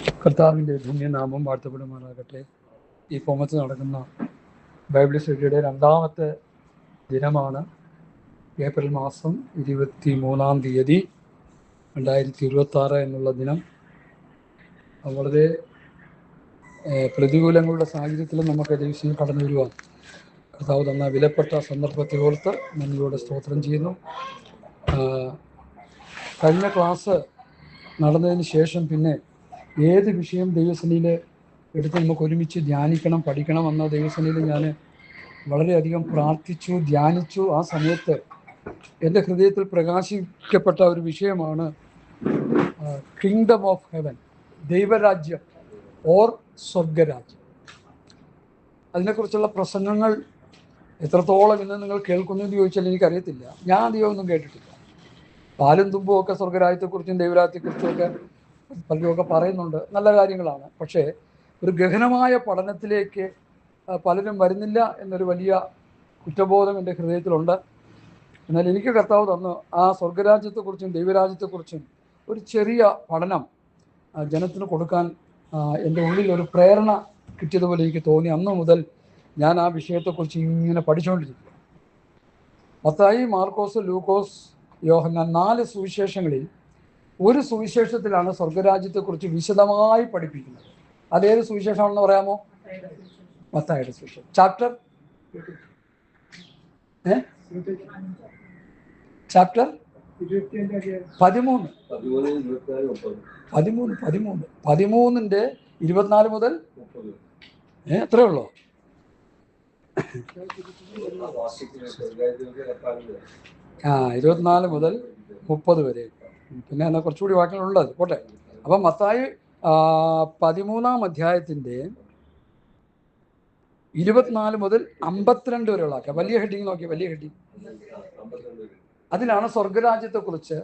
കർത്താവിൻ്റെ ധന്യനാമം വാഴ്ത്തപ്പെടുമാറാകട്ടെ. ഈ കോമത്ത് നടക്കുന്ന ബൈബിൾ സ്റ്റഡിയുടെ രണ്ടാമത്തെ ദിനമാണ്. ഏപ്രിൽ മാസം 23 2026 എന്നുള്ള ദിനം. വളരെ പ്രതികൂലങ്ങളുടെ സാഹചര്യത്തിലും നമുക്ക് ദിവസം കടന്നു വരുവാൻ കർത്താവ് തന്ന വിലപ്പെട്ട സന്ദർഭത്തെ ഓർത്ത് നന്ദിയോടെ സ്തോത്രം ചെയ്യുന്നു. കഴിഞ്ഞ ക്ലാസ് നടന്നതിന് ശേഷം പിന്നെ ഏത് വിഷയം ദൈവസേനയിൽ എടുത്ത് നമുക്ക് ഒരുമിച്ച് ധ്യാനിക്കണം, പഠിക്കണം എന്ന ദൈവസേനയിൽ ഞാൻ വളരെയധികം പ്രാർത്ഥിച്ചു, ധ്യാനിച്ചു. ആ സമയത്ത് എൻ്റെ ഹൃദയത്തിൽ പ്രകാശിക്കപ്പെട്ട ഒരു വിഷയമാണ് കിങ്ഡം ഓഫ് ഹെവൻ, ദൈവരാജ്യം ഓർ സ്വർഗരാജ്യം. അതിനെക്കുറിച്ചുള്ള പ്രസംഗങ്ങൾ എത്രത്തോളം ഇന്ന് നിങ്ങൾ കേൾക്കുന്നു എന്ന് ചോദിച്ചാൽ എനിക്കറിയത്തില്ല. ഞാൻ അധികമൊന്നും കേട്ടിട്ടില്ല. പാലും തുമ്പും ഒക്കെ സ്വർഗരാജ്യത്തെക്കുറിച്ചും ദൈവരാജ്യത്തെക്കുറിച്ചും ഒക്കെ പലരുമൊക്കെ പറയുന്നുണ്ട്, നല്ല കാര്യങ്ങളാണ്. പക്ഷേ ഒരു ഗഹനമായ പഠനത്തിലേക്ക് പലരും വരുന്നില്ല എന്നൊരു വലിയ കുറ്റബോധം എൻ്റെ ഹൃദയത്തിലുണ്ട്. എന്നാൽ എനിക്ക് കർത്താവ് തന്നു ആ സ്വർഗരാജ്യത്തെക്കുറിച്ചും ദൈവരാജ്യത്തെക്കുറിച്ചും ഒരു ചെറിയ പഠനം ജനത്തിന് കൊടുക്കാൻ എൻ്റെ ഉള്ളിൽ ഒരു പ്രേരണ കിട്ടിയതുപോലെ എനിക്ക് തോന്നി. അന്ന് മുതൽ ഞാൻ ആ വിഷയത്തെക്കുറിച്ച് ഇങ്ങനെ പഠിച്ചുകൊണ്ടിരിക്കുക. മത്തായി, മാർക്കോസ്, ലൂക്കോസ്, യോഹന്നാൻ 4 സുവിശേഷങ്ങളിൽ ഒരു സുവിശേഷത്തിലാണ് സ്വർഗരാജ്യത്തെക്കുറിച്ച് വിശദമായി പഠിപ്പിക്കുന്നത്. അതേത് സുവിശേഷമാണെന്ന് പറയാമോ? മത്തായിയുടെ സുവിശേഷം, ചാപ്റ്റർ 13. 13 24 മുതൽ എത്രയേ ഉള്ളൂ? 24 മുതൽ 30 വരെ. പിന്നെ എന്നാൽ കുറച്ചുകൂടി വാക്യങ്ങളുള്ളത് പോട്ടെ. അപ്പം മത്തായി 13-ാം അധ്യായത്തിൻ്റെ 24 മുതൽ 52 വരെയുള്ള വാക്യം. വലിയ ഹെഡിങ് നോക്കിയ വലിയ ഹെഡിങ്, അതിലാണ് സ്വർഗരാജ്യത്തെക്കുറിച്ച്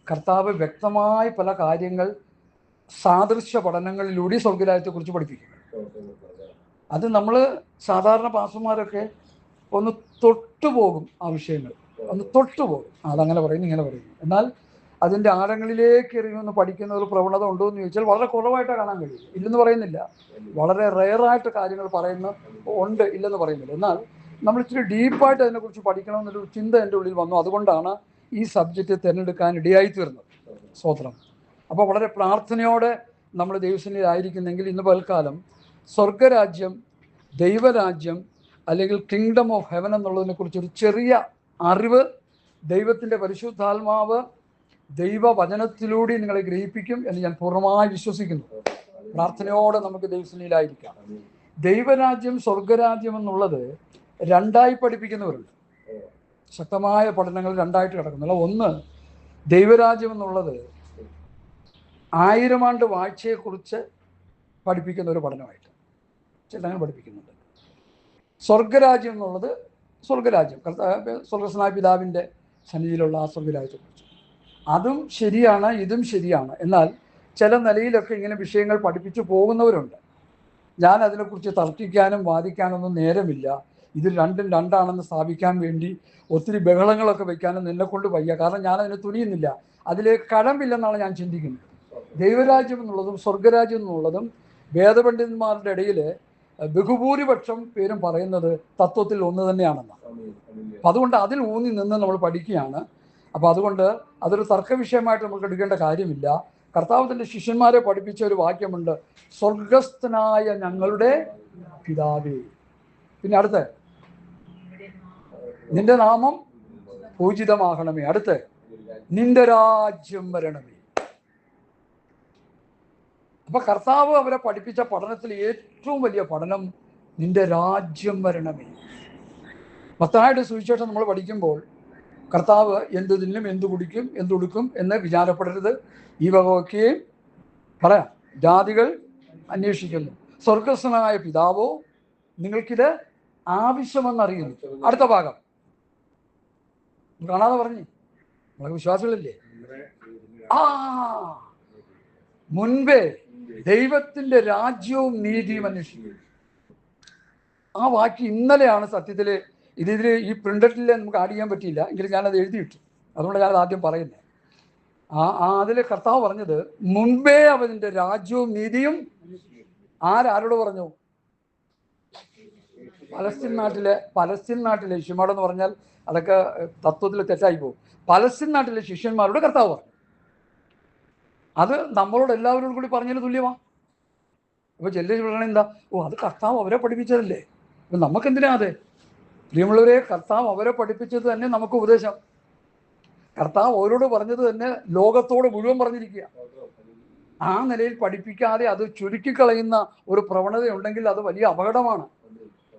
കർത്താവ് വ്യക്തമായി പല കാര്യങ്ങൾ സാദൃശ്യ പഠനങ്ങളിലൂടെ സ്വർഗരാജ്യത്തെക്കുറിച്ച് പഠിപ്പിക്കും. അത് നമ്മൾ സാധാരണ പാസ്റ്റർമാരൊക്കെ ഒന്ന് തൊട്ടുപോകും, ആ വിഷയങ്ങൾ ഒന്ന് തൊട്ടുപോകും. അതങ്ങനെ പറയുന്നു, ഇങ്ങനെ പറയുന്നു. എന്നാൽ അതിൻ്റെ ആഴങ്ങളിലേക്ക് എറിയുമെന്ന് പഠിക്കുന്ന ഒരു പ്രവണത ഉണ്ടോ എന്ന് ചോദിച്ചാൽ വളരെ കുറവായിട്ടാണ് കാണാൻ കഴിയും. ഇല്ലെന്ന് പറയുന്നില്ല, വളരെ റെയറായിട്ട് കാര്യങ്ങൾ പറയുന്ന ഉണ്ട്, ഇല്ലെന്ന് പറയുന്നില്ല. എന്നാൽ നമ്മൾ ഇച്ചിരി ഡീപ്പായിട്ട് അതിനെക്കുറിച്ച് പഠിക്കണമെന്നൊരു ചിന്ത എൻ്റെ ഉള്ളിൽ വന്നു. അതുകൊണ്ടാണ് ഈ സബ്ജക്റ്റ് തിരഞ്ഞെടുക്കാൻ ഇടയായി തീർന്നത്. സ്തോത്രം. അപ്പോൾ വളരെ പ്രാർത്ഥനയോടെ നമ്മൾ ദൈവസന്നിധിയിലായിരിക്കുന്നെങ്കിൽ ഇന്ന് പൽക്കാലം സ്വർഗരാജ്യം, ദൈവരാജ്യം അല്ലെങ്കിൽ കിങ്ഡം ഓഫ് ഹെവൻ എന്നുള്ളതിനെക്കുറിച്ചൊരു ചെറിയ അറിവ് ദൈവത്തിൻ്റെ പരിശുദ്ധാത്മാവ് ദൈവവചനത്തിലൂടെ നിങ്ങളെ ഗ്രഹിപ്പിക്കും എന്ന് ഞാൻ പൂർണ്ണമായി വിശ്വസിക്കുന്നു. പ്രാർത്ഥനയോടെ നമുക്ക് ദൈവസന്നിധിയിലായിരിക്കാം. ദൈവരാജ്യം, സ്വർഗരാജ്യം എന്നുള്ളത് രണ്ടായി പഠിപ്പിക്കുന്നവരുണ്ട്. ശക്തമായ പഠനങ്ങൾ രണ്ടായിട്ട് കിടക്കുന്നില്ല. ഒന്ന്, ദൈവരാജ്യം എന്നുള്ളത് 1000 ആണ്ട് വാഴ്ചയെക്കുറിച്ച് പഠിപ്പിക്കുന്ന ഒരു പഠനമായിട്ട് ചിലങ്ങൾ പഠിപ്പിക്കുന്നുണ്ട്. സ്വർഗരാജ്യം എന്നുള്ളത് സ്വർഗരാജ്യം, സ്വർഗസ്നായ പിതാവിൻ്റെ സന്നിധിയിലുള്ള ആ സ്വർഗരാജ്യത്തെക്കുറിച്ച്. അതും ശരിയാണ്, ഇതും ശരിയാണ്. എന്നാൽ ചില നിലയിലൊക്കെ ഇങ്ങനെ വിഷയങ്ങൾ പഠിപ്പിച്ചു പോകുന്നവരുണ്ട്. ഞാൻ അതിനെക്കുറിച്ച് തർക്കിക്കാനും വാദിക്കാനൊന്നും നേരമില്ല. ഇത് രണ്ടും രണ്ടാണെന്ന് സ്ഥാപിക്കാൻ വേണ്ടി ഒത്തിരി ബഹളങ്ങളൊക്കെ വയ്ക്കാനും നിന്നെക്കൊണ്ട് വയ്യ. കാരണം ഞാനതിന് തുനിയുന്നില്ല, അതിലേക്ക് കടമ്പില്ലെന്നാണ് ഞാൻ ചിന്തിക്കുന്നത്. ദൈവരാജ്യം എന്നുള്ളതും സ്വർഗരാജ്യം എന്നുള്ളതും വേദപണ്ഡിതന്മാരുടെ ഇടയിൽ ബഹുഭൂരിപക്ഷം പേരും പറയുന്നത് തത്വത്തിൽ ഒന്ന് തന്നെയാണെന്നാണ്. അപ്പം അതുകൊണ്ട് അതിൽ ഊന്നി നിന്ന് നമ്മൾ പഠിക്കുകയാണ്. അപ്പോൾ അതുകൊണ്ട് അതൊരു തർക്ക വിഷയമായിട്ട് നമുക്ക് എടുക്കേണ്ട കാര്യമില്ല. കർത്താവ് തൻ്റെ ശിഷ്യന്മാരെ പഠിപ്പിച്ച ഒരു വാക്യമുണ്ട്, സ്വർഗസ്ഥനായ ഞങ്ങളുടെ പിതാവേ. പിന്നെ അടുത്ത്, നിന്റെ നാമം പൂജിതമാകണമേ. അടുത്ത്, നിന്റെ രാജ്യം വരണമേ. അപ്പൊ കർത്താവ് അവരെ പഠിപ്പിച്ച പഠനത്തിൽ ഏറ്റവും വലിയ പഠനം നിന്റെ രാജ്യം വരണമേ. മത്തായിയുടെ സുവിശേഷം നമ്മൾ പഠിക്കുമ്പോൾ കർത്താവ് എന്ത് തിന്നും, എന്ത് കുടിക്കും, എന്തുടുക്കും എന്ന് വിചാരപ്പെടരുത്, ഈ വകയൊക്കെയും പറയാം, ജാതികൾ അന്വേഷിക്കുന്നു. സ്വർഗസ്ഥനായ പിതാവോ നിങ്ങൾക്കിത് ആവശ്യമെന്നറിയുന്നു. അടുത്ത ഭാഗം കാണാതെ പറഞ്ഞു, നമ്മളെ വിശ്വാസികളില്ലേ? മുൻപേ ദൈവത്തിൻ്റെ രാജ്യവും നീതിയും അന്വേഷിക്കും. ആ വാക്യം ഇന്നലെയാണ് സത്യത്തിൽ ഇതിൽ ഈ പ്രിന്റഡിൽ നമുക്ക് ആഡ് ചെയ്യാൻ പറ്റിയില്ല, എങ്കിലും ഞാനത് എഴുതിയിട്ടു. അതുകൊണ്ട് ഞാനത് ആദ്യം പറയുന്നത്. അതിൽ കർത്താവ് പറഞ്ഞത് മുൻപേ അവന്റെ രാജ്യവും നീതിയും ആരോട് പറഞ്ഞു? പലസ്തീൻ നാട്ടിലെ ശിഷ്യന്മാരെന്ന് പറഞ്ഞാൽ അതൊക്കെ തത്വത്തിൽ തെറ്റായി പോകും. പലസ്തീൻ നാട്ടിലെ ശിഷ്യന്മാരോട് കർത്താവ് പറഞ്ഞു. അത് നമ്മളോട് എല്ലാവരോടും കൂടി പറഞ്ഞതിന് തുല്യമാണ്. ഇപ്പൊ ചെല്ലു പറയണ എന്താ? അത് കർത്താവ് അവരെ പഠിപ്പിച്ചതല്ലേ, ഇപ്പൊ നമുക്കെന്തിനാ അത്? പ്രിയമുള്ളവരെ, കർത്താവ് അവരെ പഠിപ്പിച്ചത് തന്നെ നമുക്ക് ഉപദേശം. കർത്താവ് അവരോട് പറഞ്ഞത് തന്നെ ലോകത്തോട് മുഴുവൻ പറഞ്ഞിരിക്കുക. ആ നിലയിൽ പഠിപ്പിക്കാതെ അത് ചുരുക്കിക്കളയുന്ന ഒരു പ്രവണതയുണ്ടെങ്കിൽ അത് വലിയ അപകടമാണ്.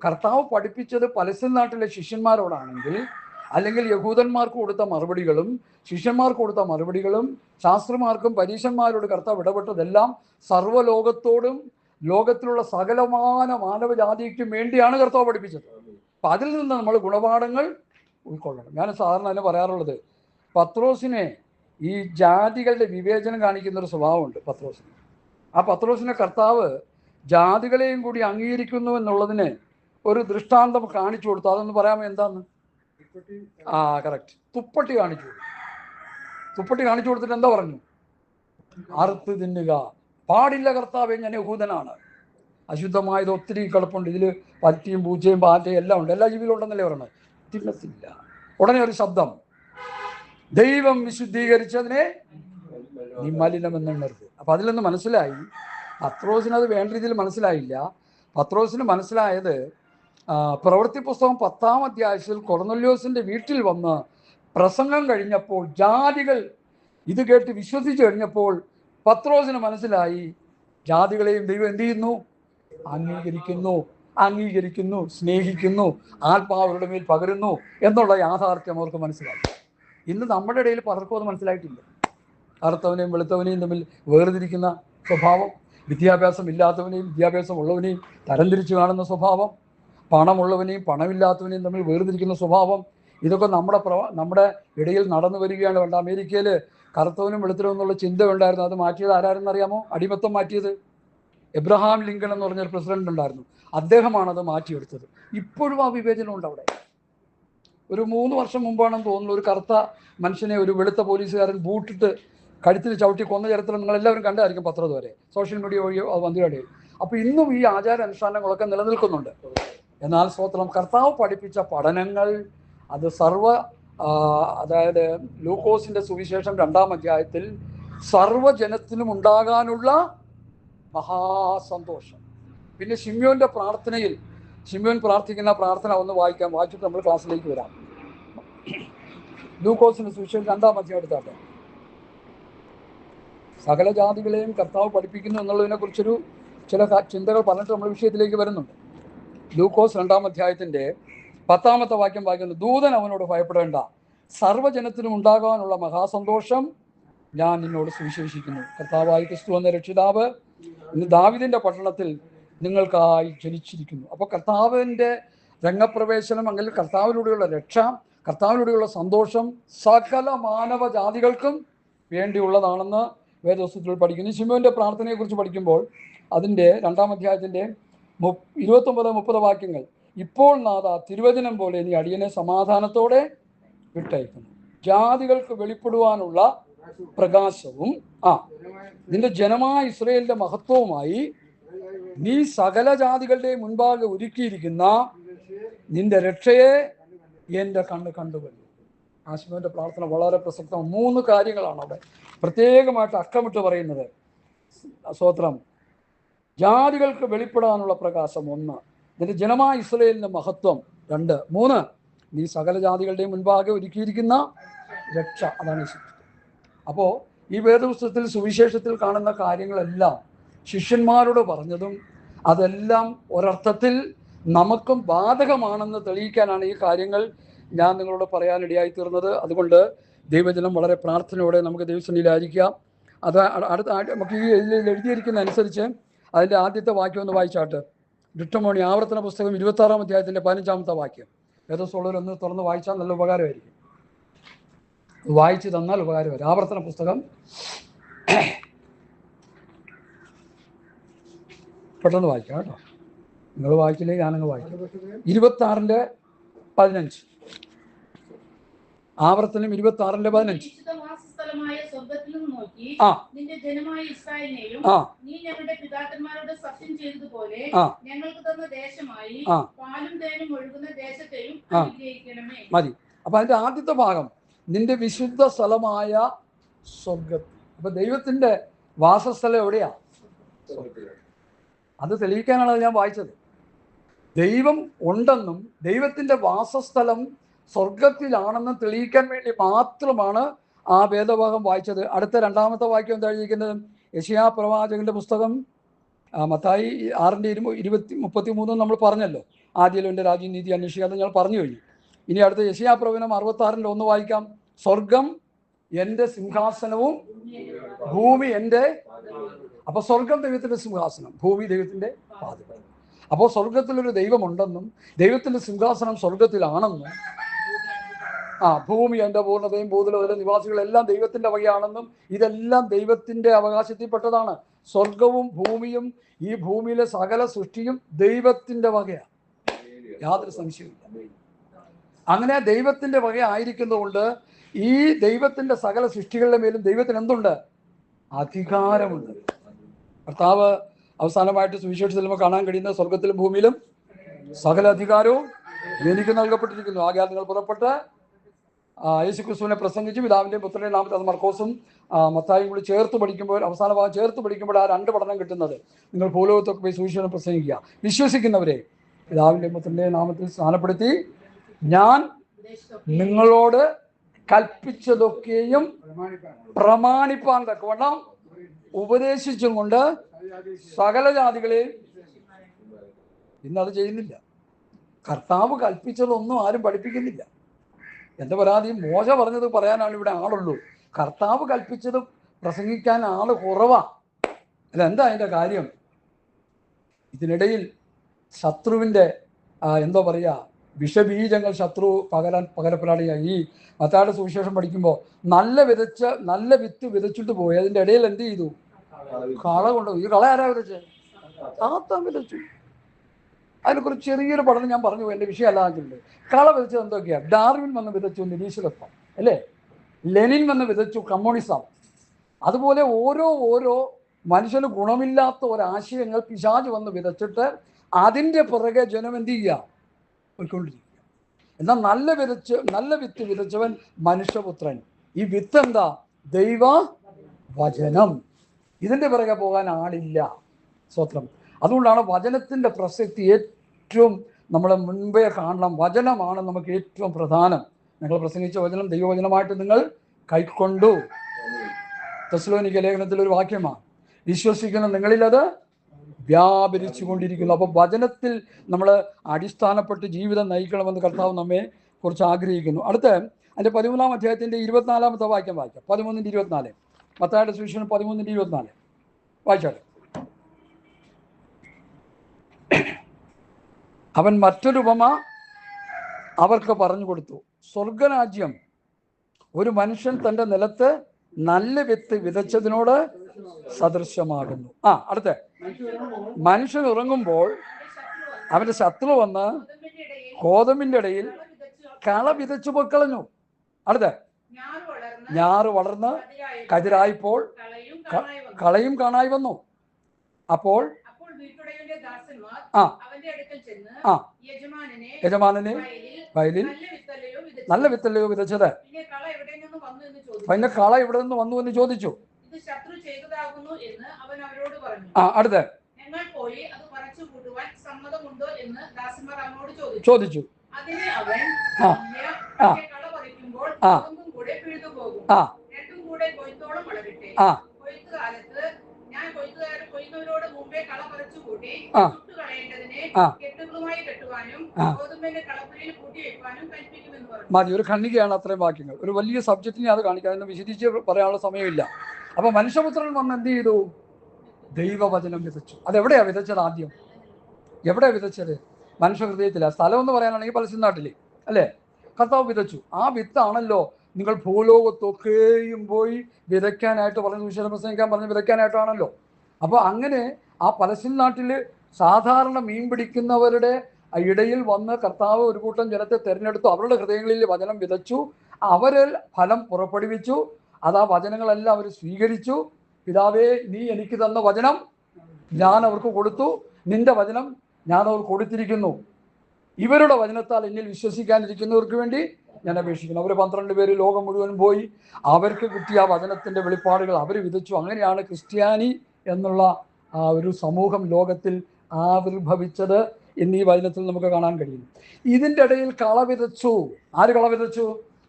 കർത്താവ് പഠിപ്പിച്ചത് പലസ്തീൻ നാട്ടിലെ ശിഷ്യന്മാരോടാണെങ്കിൽ, അല്ലെങ്കിൽ യഹൂദന്മാർക്ക് കൊടുത്ത മറുപടികളും ശിഷ്യന്മാർക്ക് കൊടുത്ത മറുപടികളും ശാസ്ത്രിമാർക്കും പരീശന്മാരോട് കർത്താവ് ഇടപെട്ടതെല്ലാം സർവ്വലോകത്തോടും ലോകത്തിലുള്ള സകലമാന മാനവജാതിക്കും വേണ്ടിയാണ് കർത്താവ് പഠിപ്പിച്ചത്. അപ്പം അതിൽ നിന്ന് നമ്മൾ ഗുണപാഠങ്ങൾ ഉൾക്കൊള്ളണം. ഞാൻ സാധാരണ തന്നെ പറയാറുള്ളത്, പത്രോസിനെ ഈ ജാതികളുടെ വിവേചനം കാണിക്കുന്നൊരു സ്വഭാവമുണ്ട് പത്രോസിന്. ആ പത്രോസിനെ കർത്താവ് ജാതികളെയും കൂടി അംഗീകരിക്കുന്നു എന്നുള്ളതിന് ഒരു ദൃഷ്ടാന്തം കാണിച്ചു കൊടുത്തു. അതൊന്ന് പറയാമോ എന്താന്ന്? കറക്റ്റ്, തുപ്പട്ടി കാണിച്ചു കൊടുത്തു. തുപ്പട്ടി കാണിച്ചു കൊടുത്തിട്ട് എന്താ പറഞ്ഞു? അറുത്ത് തിന്നുക പാടില്ല കർത്താവേ, ഞാൻ യഹൂദനാണ്, അശുദ്ധമായത് ഒത്തിരി കിടപ്പുണ്ട്, ഇതിൽ പറ്റിയും പൂച്ചയും പാറ്റയും എല്ലാം ഉണ്ട്, എല്ലാ ജീവികളും ഉണ്ടെന്നല്ലേ പറയുന്നത്, തിന്നത്തില്ല. ഉടനെ ഒരു ശബ്ദം, ദൈവം വിശുദ്ധീകരിച്ചതിനെ നീ മലിനമെന്നുള്ളത്. അപ്പം അതിൽ നിന്ന് മനസ്സിലായി, പത്രോസിന് അത് വേണ്ട രീതിയിൽ മനസ്സിലായില്ല. പത്രോസിന് മനസ്സിലായത് പ്രവൃത്തി പുസ്തകം 10-ാം അധ്യായത്തിൽ കൊർന്നല്യോസിന്റെ വീട്ടിൽ വന്ന് പ്രസംഗം കഴിഞ്ഞപ്പോൾ ജാതികൾ ഇത് കേട്ട് വിശ്വസിച്ചു കഴിഞ്ഞപ്പോൾ പത്രോസിന് മനസ്സിലായി, ജാതികളെയും ദൈവം എന്ത് ചെയ്യുന്നു? അംഗീകരിക്കുന്നു, സ്നേഹിക്കുന്നു, ആത്മാവരുടെ മേൽ പകരുന്നു എന്നുള്ള യാഥാർത്ഥ്യം അവർക്ക് മനസ്സിലായി. ഇന്ന് നമ്മുടെ ഇടയിൽ പലർക്കും അത് മനസ്സിലായിട്ടില്ല. കറുത്തവനെയും വെളുത്തവനെയും തമ്മിൽ വേർതിരിക്കുന്ന സ്വഭാവം, വിദ്യാഭ്യാസം ഇല്ലാത്തവനെയും വിദ്യാഭ്യാസം ഉള്ളവനെയും തരംതിരിച്ചു കാണുന്ന സ്വഭാവം, പണമുള്ളവനെയും പണമില്ലാത്തവനെയും തമ്മിൽ വേർതിരിക്കുന്ന സ്വഭാവം, ഇതൊക്കെ നമ്മുടെ ഇടയിൽ നടന്നു വരികയാണ്. വേണ്ട, അമേരിക്കയിൽ കറുത്തവനും വെളുത്തവനും എന്നുള്ള ചിന്ത ഉണ്ടായിരുന്നു. അത് മാറ്റിയത് ആരാരെന്നറിയാമോ? അടിമത്തം മാറ്റിയത് എബ്രഹാം ലിങ്കൺ എന്ന് പറഞ്ഞൊരു പ്രസിഡന്റ് ഉണ്ടായിരുന്നു. അദ്ദേഹമാണത് മാറ്റിയെടുത്തത്. ഇപ്പോഴും ആ വിവേചനം ഉണ്ട് അവിടെ. ഒരു 3 വർഷം മുമ്പാണെന്ന് തോന്നുന്നു, ഒരു കറുത്ത മനുഷ്യനെ ഒരു വെളുത്ത പോലീസുകാരൻ ബൂട്ടിട്ട് കഴുത്തിൽ ചവിട്ടി കൊന്ന ചരിത്രം നിങ്ങളെല്ലാവരും കണ്ടായിരിക്കും പത്രം വരെ, സോഷ്യൽ മീഡിയ വഴി വന്നിടയിൽ. അപ്പോൾ ഇന്നും ഈ ആചാര അനുഷ്ഠാനങ്ങളൊക്കെ നിലനിൽക്കുന്നുണ്ട്. എന്നാൽ സ്തോത്രം, കർത്താവ് പഠിപ്പിച്ച പഠനങ്ങൾ അത് അതായത് ലൂക്കോസിന്റെ സുവിശേഷം 2-ാം അധ്യായത്തിൽ സർവ്വജനത്തിനും ഉണ്ടാകാനുള്ള മഹാസന്തോഷം. പിന്നെ ശിമ്യോന്റെ പ്രാർത്ഥനയിൽ, ശിമ്യോൻ പ്രാർത്ഥിക്കുന്ന പ്രാർത്ഥന ഒന്ന് വായിച്ചിട്ട് നമ്മൾ ക്ലാസ്സിലേക്ക് വരാം. ലൂക്കോസിന്റെ സുവിശേഷം 2-ാം അധ്യായം എടുത്താട്ടെ. സകല ജാതികളെയും കർത്താവ് പഠിപ്പിക്കുന്നു എന്നുള്ളതിനെ കുറിച്ചൊരു ചില ചിന്തകൾ പറഞ്ഞിട്ട് നമ്മൾ വിഷയത്തിലേക്ക് വരുന്നുണ്ട്. ലൂക്കോസ് 2-ാം അധ്യായത്തിന്റെ 10-ാമത്തെ വാക്യം വായിക്കുന്നു. ദൂതൻ അവനോട് ഭയപ്പെടേണ്ട, സർവ്വജനത്തിനും ഉണ്ടാകാനുള്ള മഹാസന്തോഷം ഞാൻ നിന്നോട് സുവിശേഷിക്കുന്നു. കർത്താവായ ക്രിസ്തു എന്ന രക്ഷിതാവ് ഇന്ന് ദാവീദിന്റെ പട്ടണത്തിൽ നിങ്ങൾക്കായി ജനിച്ചിരിക്കുന്നു. അപ്പോൾ കർത്താവിൻ്റെ രംഗപ്രവേശനം, അല്ലെങ്കിൽ കർത്താവിലൂടെയുള്ള രക്ഷ, കർത്താവിലൂടെയുള്ള സന്തോഷം സകല മാനവജാതികൾക്കും വേണ്ടിയുള്ളതാണെന്ന് വേദപുസ്തകത്തിൽ പഠിക്കുന്നു. ശിമോന്റെ പ്രാർത്ഥനയെക്കുറിച്ച് പഠിക്കുമ്പോൾ അതിൻ്റെ 2-ാം അധ്യായത്തിൻ്റെ 29-30 വാക്യങ്ങൾ, ഇപ്പോൾ നാഥ തിരുവചനം പോലെ നീ അടിയനെ സമാധാനത്തോടെ വിട്ടയക്കുന്നു, ജാതികൾക്ക് വെളിപ്പെടുവാനുള്ള പ്രകാശവും നിന്റെ ജനമായ ഇസ്രായേലിന്റെ മഹത്വവുമായി നീ സകല ജാതികളുടെ മുൻപാകെ ഒരുക്കിയിരിക്കുന്ന നിന്റെ രക്ഷയെ എൻ്റെ കണ്ണ് കണ്ടുവരുന്നു. ആശുവിന്റെ പ്രാർത്ഥന വളരെ പ്രസക്തമാണ്. 3 കാര്യങ്ങളാണ് അവിടെ പ്രത്യേകമായിട്ട് അക്കമിട്ട് പറയുന്നത്. സ്തോത്രം, ജാതികൾക്ക് വെളിപ്പെടാനുള്ള പ്രകാശം 1, നിന്റെ ജനമായ ഇസ്രായേലിന്റെ മഹത്വം 2, 3 നീ സകല ജാതികളുടെയും മുൻപാകെ ഒരുക്കിയിരിക്കുന്ന രക്ഷ. അതാണ് ഈ. അപ്പോൾ ഈ വേദപുസ്തകത്തിൽ സുവിശേഷത്തിൽ കാണുന്ന കാര്യങ്ങളെല്ലാം ശിഷ്യന്മാരോട് പറഞ്ഞതും അതെല്ലാം ഒരർത്ഥത്തിൽ നമുക്കും ബാധകമാണെന്ന് തെളിയിക്കാനാണ് ഈ കാര്യങ്ങൾ ഞാൻ നിങ്ങളോട് പറയാനിടയായി തീർന്നത്. അതുകൊണ്ട് ദൈവജനം വളരെ പ്രാർത്ഥനയോടെ നമുക്ക് ദൈവസന്നിധിയിലായിരിക്കാം. അത് നമുക്ക് ഈ എഴുതിയിരിക്കുന്ന അനുസരിച്ച് അതിൻ്റെ ആദ്യത്തെ വാക്യം ഒന്ന് വായിച്ചാട്ട്. ഡിറ്റമോണി ആവർത്തന പുസ്തകം 26-ാം അധ്യായത്തിൻ്റെ 15-ാമത്തെ വാക്യം. വേദസ്വളൊന്ന് തുറന്ന് വായിച്ചാൽ നല്ല ഉപകാരമായിരിക്കും. വായിച്ചു തന്നാൽ ഉപകാരമായിരിക്കും. ആവർത്തന പുസ്തകം പെട്ടെന്ന് വായിക്കാം കേട്ടോ. നിങ്ങൾ വായിച്ചില്ലെങ്കിൽ ഞാനങ്ങ് വായിക്കാം. 26-ന്റെ 15. ആവർത്തനം 26-ന്റെ 15. നോക്കി നിന്റെ ജനമായ ഇസ്രായേലിനെയും നീ ഞങ്ങളുടെ പിതാക്കന്മാരോട് സത്യം ചെയ്തതുപോലെ ഞങ്ങൾക്ക് തന്ന ദേശമായി പാലും തേനും ഒഴുകുന്ന ദേശത്തെയും അനുഗ്രഹിക്കണമേ. മതി. അപ്പൊ അതിന്റെ ആദ്യത്തെ ഭാഗം നിന്റെ വിശുദ്ധ സ്ഥലമായ സ്വർഗത്തിൽ. അപ്പൊ ദൈവത്തിന്റെ വാസസ്ഥലം എവിടെയാ? അത് തെളിയിക്കാനാണ് ഞാൻ വായിച്ചത്. ദൈവം ഉണ്ടെന്നും ദൈവത്തിന്റെ വാസസ്ഥലം സ്വർഗത്തിലാണെന്നും തെളിയിക്കാൻ വേണ്ടി മാത്രമാണ് ആ വേദഭാഗം വായിച്ചത്. അടുത്ത രണ്ടാമത്തെ വാക്യം എന്താ എഴുതിയിരിക്കുന്നത്? യെശയ്യാ പ്രവാചകന്റെ പുസ്തകം മത്തായി 6:33 നമ്മൾ പറഞ്ഞല്ലോ. ആദ്യം എൻ്റെ രാജ്യം നീതി അന്വേഷിക്കാതെ ഞങ്ങൾ പറഞ്ഞു കഴിഞ്ഞു. ഇനി അടുത്ത യെശയ്യാ പ്രവചനം 66:1 വായിക്കാം. സ്വർഗം എൻ്റെ സിംഹാസനവും ഭൂമി എൻ്റെ. അപ്പൊ സ്വർഗം ദൈവത്തിന്റെ സിംഹാസനം, ഭൂമി ദൈവത്തിന്റെ പാദം. അപ്പോൾ സ്വർഗത്തിലൊരു ദൈവമുണ്ടെന്നും ദൈവത്തിന്റെ സിംഹാസനം സ്വർഗത്തിലാണെന്നും ഭൂമി എൻ്റെ പൂർണ്ണതയും ഭൂതലത്തിലെ നിവാസികളെല്ലാം ദൈവത്തിന്റെ വകയാണെന്നും ഇതെല്ലാം ദൈവത്തിന്റെ അവകാശത്തിൽപ്പെട്ടതാണ്. സ്വർഗവും ഭൂമിയും ഈ ഭൂമിയിലെ സകല സൃഷ്ടിയും ദൈവത്തിന്റെ വകയാണ്, യാതൊരു സംശയമില്ല. അങ്ങനെ ദൈവത്തിന്റെ വക ആയിരിക്കുന്നതുകൊണ്ട് ഈ ദൈവത്തിന്റെ സകല സൃഷ്ടികളുടെ മേലും ദൈവത്തിന് എന്തുണ്ട്? അധികാരമുണ്ട്. കർത്താവ് അവസാനമായിട്ട് സുവിശേഷത്തിൽ നമുക്ക് കാണാൻ കഴിയുന്ന സ്വർഗത്തിലും ഭൂമിയിലും സകല അധികാരവും എനിക്ക് നൽകപ്പെട്ടിരിക്കുന്നു. ആകയാൽ നിങ്ങൾ പുറപ്പെട്ട് യേശുക്രിസ്തുവിനെ പ്രസംഗിച്ച് പിതാവിൻ്റെയും പുത്രൻ്റെയും നാമത്തിൽ, അത് മർക്കോസും മത്തായിയും കൂടി ചേർത്ത് പഠിക്കുമ്പോൾ, അവസാന ഭാഗം ചേർത്ത് പഠിക്കുമ്പോൾ ആ രണ്ട് പഠനം കിട്ടുന്നത്, നിങ്ങൾ ഭൂലോകത്തൊക്കെ പോയി സുവിശേഷം പ്രസംഗിക്കുക, വിശ്വസിക്കുന്നവരെ പിതാവിൻ്റെയും പുത്രൻ്റെയും നാമത്തിൽ സ്നാനപ്പെടുത്തി ഞാൻ നിങ്ങളോട് കൽപ്പിച്ചതൊക്കെയും പ്രമാണിപ്പാൻ തക്കവണ്ണം ഉപദേശിച്ചും കൊണ്ട് സകല ജാതികളെയും. ഇന്നത് ചെയ്യുന്നില്ല. കർത്താവ് കൽപ്പിച്ചതൊന്നും ആരും പഠിപ്പിക്കുന്നില്ല. എൻ്റെ പരാതി മോശ പറഞ്ഞത് പറയാനാണ് ഇവിടെ ആളുള്ളൂ. കർത്താവ് കൽപ്പിച്ചത് പ്രസംഗിക്കാൻ ആള് കുറവാ. അതെന്താ അതിൻ്റെ കാര്യം? ഇതിനിടയിൽ ശത്രുവിൻ്റെ എന്തോ പറയുക, വിഷബീജങ്ങൾ ശത്രു പകരപ്പെടാടിയായി. ഈ മത്തായിയുടെ സുവിശേഷം പഠിക്കുമ്പോൾ നല്ല വിത്ത് വിതച്ചിട്ട് പോയി. അതിൻ്റെ ഇടയിൽ എന്ത് ചെയ്തു? കള കൊണ്ടുപോയി. ഈ കള ആരാ വിതച്ചത്? താത്താൻ വിതച്ചു. അതിനെക്കുറിച്ച് ചെറിയൊരു പഠനം ഞാൻ പറഞ്ഞു, എൻ്റെ വിഷയം അല്ലാതെ. കള വിതച്ചത് എന്തൊക്കെയാണ്? ഡാർവിൻ വന്ന് വിതച്ചു നിരീശ്വരത്വം, അല്ലേ? ലെനിൻ വന്ന് വിതച്ചു കമ്മ്യൂണിസം. അതുപോലെ ഓരോ മനുഷ്യന് ഗുണമില്ലാത്ത ഒരാശയങ്ങൾ പിശാച് വന്ന് വിതച്ചിട്ട് അതിൻ്റെ പുറകെ ജനം എന്ത് ചെയ്യുക? പോയിക്കൊണ്ടിരിക്കുക. എന്നാൽ നല്ല വിത്ത് വിതച്ചവൻ മനുഷ്യപുത്രൻ. ഈ വിത്ത് എന്താ? ദൈവ വചനം. ഇതിൻ്റെ പിറകെ പോകാൻ ആളില്ല. സ്വത്രം. അതുകൊണ്ടാണ് വചനത്തിൻ്റെ പ്രസക്തി ഏറ്റവും നമ്മൾ മുൻപേ കാണണം. വചനമാണ് നമുക്ക് ഏറ്റവും പ്രധാനം. ഞങ്ങൾ പ്രസംഗിച്ച വചനം ദൈവവചനമായിട്ട് നിങ്ങൾ കൈക്കൊണ്ടു. തെസ്സലോനിക്ക ലേഖനത്തിൽ ഒരു വാക്യമാണ്, വിശ്വസിക്കുന്ന നിങ്ങളിലത് വ്യാപരിച്ചു കൊണ്ടിരിക്കുന്നു. അപ്പോൾ വചനത്തിൽ നമ്മൾ അടിസ്ഥാനപ്പെട്ട് ജീവിതം നയിക്കണമെന്ന് കർത്താവ് നമ്മെ കുറിച്ച് ആഗ്രഹിക്കുന്നു. അടുത്ത അതിൻ്റെ 13-ാം അധ്യായത്തിൻ്റെ 24-ാമത്തെ വാക്യം വായിക്കാം. 13:24 മത്തായിയുടെ സുവിശേഷം 13:24 വായിച്ചാട്ടെ. അവൻ മറ്റൊരു ഉപമ അവർക്ക് പറഞ്ഞു കൊടുത്തു. സ്വർഗരാജ്യം ഒരു മനുഷ്യൻ തൻ്റെ നിലത്ത് നല്ല വിത്ത് വിതച്ചതിനോട് സദൃശമാകുന്നു. അടുത്ത മനുഷ്യൻ ഉറങ്ങുമ്പോൾ അവന്റെ ശത്രു വന്ന് ഗോതമ്പിന്റെ ഇടയിൽ കള വിതച്ചു പൊക്കളഞ്ഞു. അടുത്ത ഞാറ് വളർന്ന് കതിരായപ്പോൾ കളയും കാണായി വന്നു. അപ്പോൾ യജമാനനെ വയലിൽ നല്ല വിത്തല്ലയോ വിതച്ചത്? അതിന്റെ കള എവിടെ നിന്ന് വന്നു എന്ന് ചോദിച്ചു. അടുത്ത ചോദിച്ചു. മതി, ഒരു ഖണ്ഡികയാണ് അത്രയും വാക്യങ്ങൾ. ഒരു വലിയ സബ്ജക്റ്റിനെ അത് കാണിക്കാൻ, അതിനെ വിശദീകരിച്ച് പറയാനുള്ള സമയമില്ല. അപ്പൊ മനുഷ്യപുത്രൻ വന്ന് എന്ത് ചെയ്തു? ദൈവവചനം വിതച്ചു. അതെവിടെയാ വിതച്ചത്? ആദ്യം എവിടെയാ വിതച്ചത്? മനുഷ്യ ഹൃദയത്തിലാണ്. സ്ഥലം എന്ന് പറയാനാണെങ്കിൽ പലസ്തീൻ നാട്ടില്, അല്ലേ? കർത്താവ് വിതച്ചു. ആ വിത്താണല്ലോ നിങ്ങൾ ഭൂലോകത്തൊക്കെയും പോയി വിതയ്ക്കാനായിട്ട് പറഞ്ഞ്, സുവിശേഷം പ്രസംഗിക്കാൻ പറഞ്ഞ് വിതയ്ക്കാനായിട്ടാണല്ലോ. അപ്പോൾ അങ്ങനെ ആ പലസ്തീൻ നാട്ടിൽ സാധാരണ മീൻ പിടിക്കുന്നവരുടെ ഇടയിൽ വന്ന് കർത്താവ് ഒരു കൂട്ടം ജനത്തെ തിരഞ്ഞെടുത്തു. അവരുടെ ഹൃദയങ്ങളിൽ വചനം വിതച്ചു. അവരിൽ ഫലം പുറപ്പെടുവിച്ചു. അത് ആ വചനങ്ങളെല്ലാം അവർ സ്വീകരിച്ചു. പിതാവേ, നീ എനിക്ക് തന്ന വചനം ഞാൻ അവർക്ക് കൊടുത്തു, നിന്റെ വചനം ഞാൻ അവർക്ക് കൊടുത്തിരിക്കുന്നു. ഇവരുടെ വചനത്താൽ എന്നിൽ വിശ്വസിക്കാനിരിക്കുന്നവർക്ക് വേണ്ടി ഞാൻ അപേക്ഷിക്കുന്നു. അവർ 12 പേര് ലോകം മുഴുവൻ പോയി അവർക്ക് കിട്ടിയ വചനത്തിൻ്റെ വെളിപ്പാടുകൾ അവർ വിതച്ചു. അങ്ങനെയാണ് ക്രിസ്ത്യാനി എന്നുള്ള ഒരു സമൂഹം ലോകത്തിൽ ആവിർഭവിച്ചത് എന്ന് ഈ വചനത്തിൽ നമുക്ക് കാണാൻ കഴിയും. ഇതിൻ്റെ ഇടയിൽ കള വിതച്ചു. ആര് കള വിതച്ചു?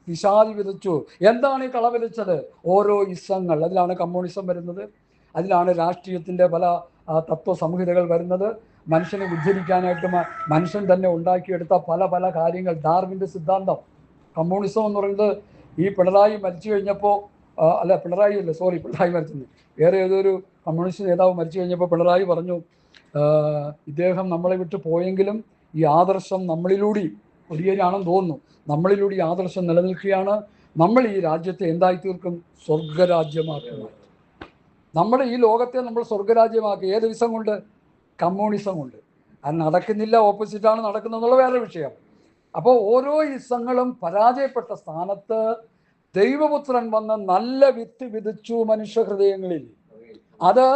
പിശാച് വിതച്ചു. എന്താണ് ഈ കള വിതച്ചത്? ഓരോ ഇസങ്ങൾ. അതിലാണ് കമ്മ്യൂണിസം വരുന്നത്, അതിലാണ് രാഷ്ട്രീയത്തിൻ്റെ പല തത്വസംഹിതകൾ വരുന്നത്. മനുഷ്യനെ ഉദ്ധരിക്കാനായിട്ട് മനുഷ്യൻ തന്നെ ഉണ്ടാക്കിയെടുത്ത പല പല കാര്യങ്ങൾ. ഡാർവിൻ്റെ സിദ്ധാന്തം, കമ്മ്യൂണിസം എന്ന് പറയുന്നത് ഈ പിണറായി മരിച്ചു കഴിഞ്ഞപ്പോൾ, പിണറായി മരിച്ചത് വേറെ ഏതൊരു കമ്മ്യൂണിസ്റ്റ് നേതാവ് മരിച്ചു കഴിഞ്ഞപ്പോൾ പിണറായി പറഞ്ഞു, ഇദ്ദേഹം നമ്മളെ വിട്ട് പോയെങ്കിലും ഈ ആദർശം നമ്മളിലൂടെ ഒരിയലാണെന്ന് തോന്നുന്നു, നമ്മളിലൂടെ ഈ ആദർശം നിലനിൽക്കുകയാണ്, നമ്മൾ ഈ രാജ്യത്തെ എന്തായി തീർക്കും? സ്വർഗരാജ്യമാക്കും. നമ്മുടെ ഈ ലോകത്തെ നമ്മൾ സ്വർഗരാജ്യമാക്കി. ഏത് ദിവസം കൊണ്ട്? കമ്മ്യൂണിസം കൊണ്ട്. അത് നടക്കുന്നില്ല, ഓപ്പോസിറ്റാണ് നടക്കുന്നതെന്നുള്ള വേറെ വിഷയം. അപ്പോൾ ഓരോ ഇസങ്ങളും പരാജയപ്പെട്ട സ്ഥാനത്ത് ദൈവപുത്രൻ വന്ന് നല്ല വിത്ത് വിതച്ചു മനുഷ്യ ഹൃദയങ്ങളിൽ. അത്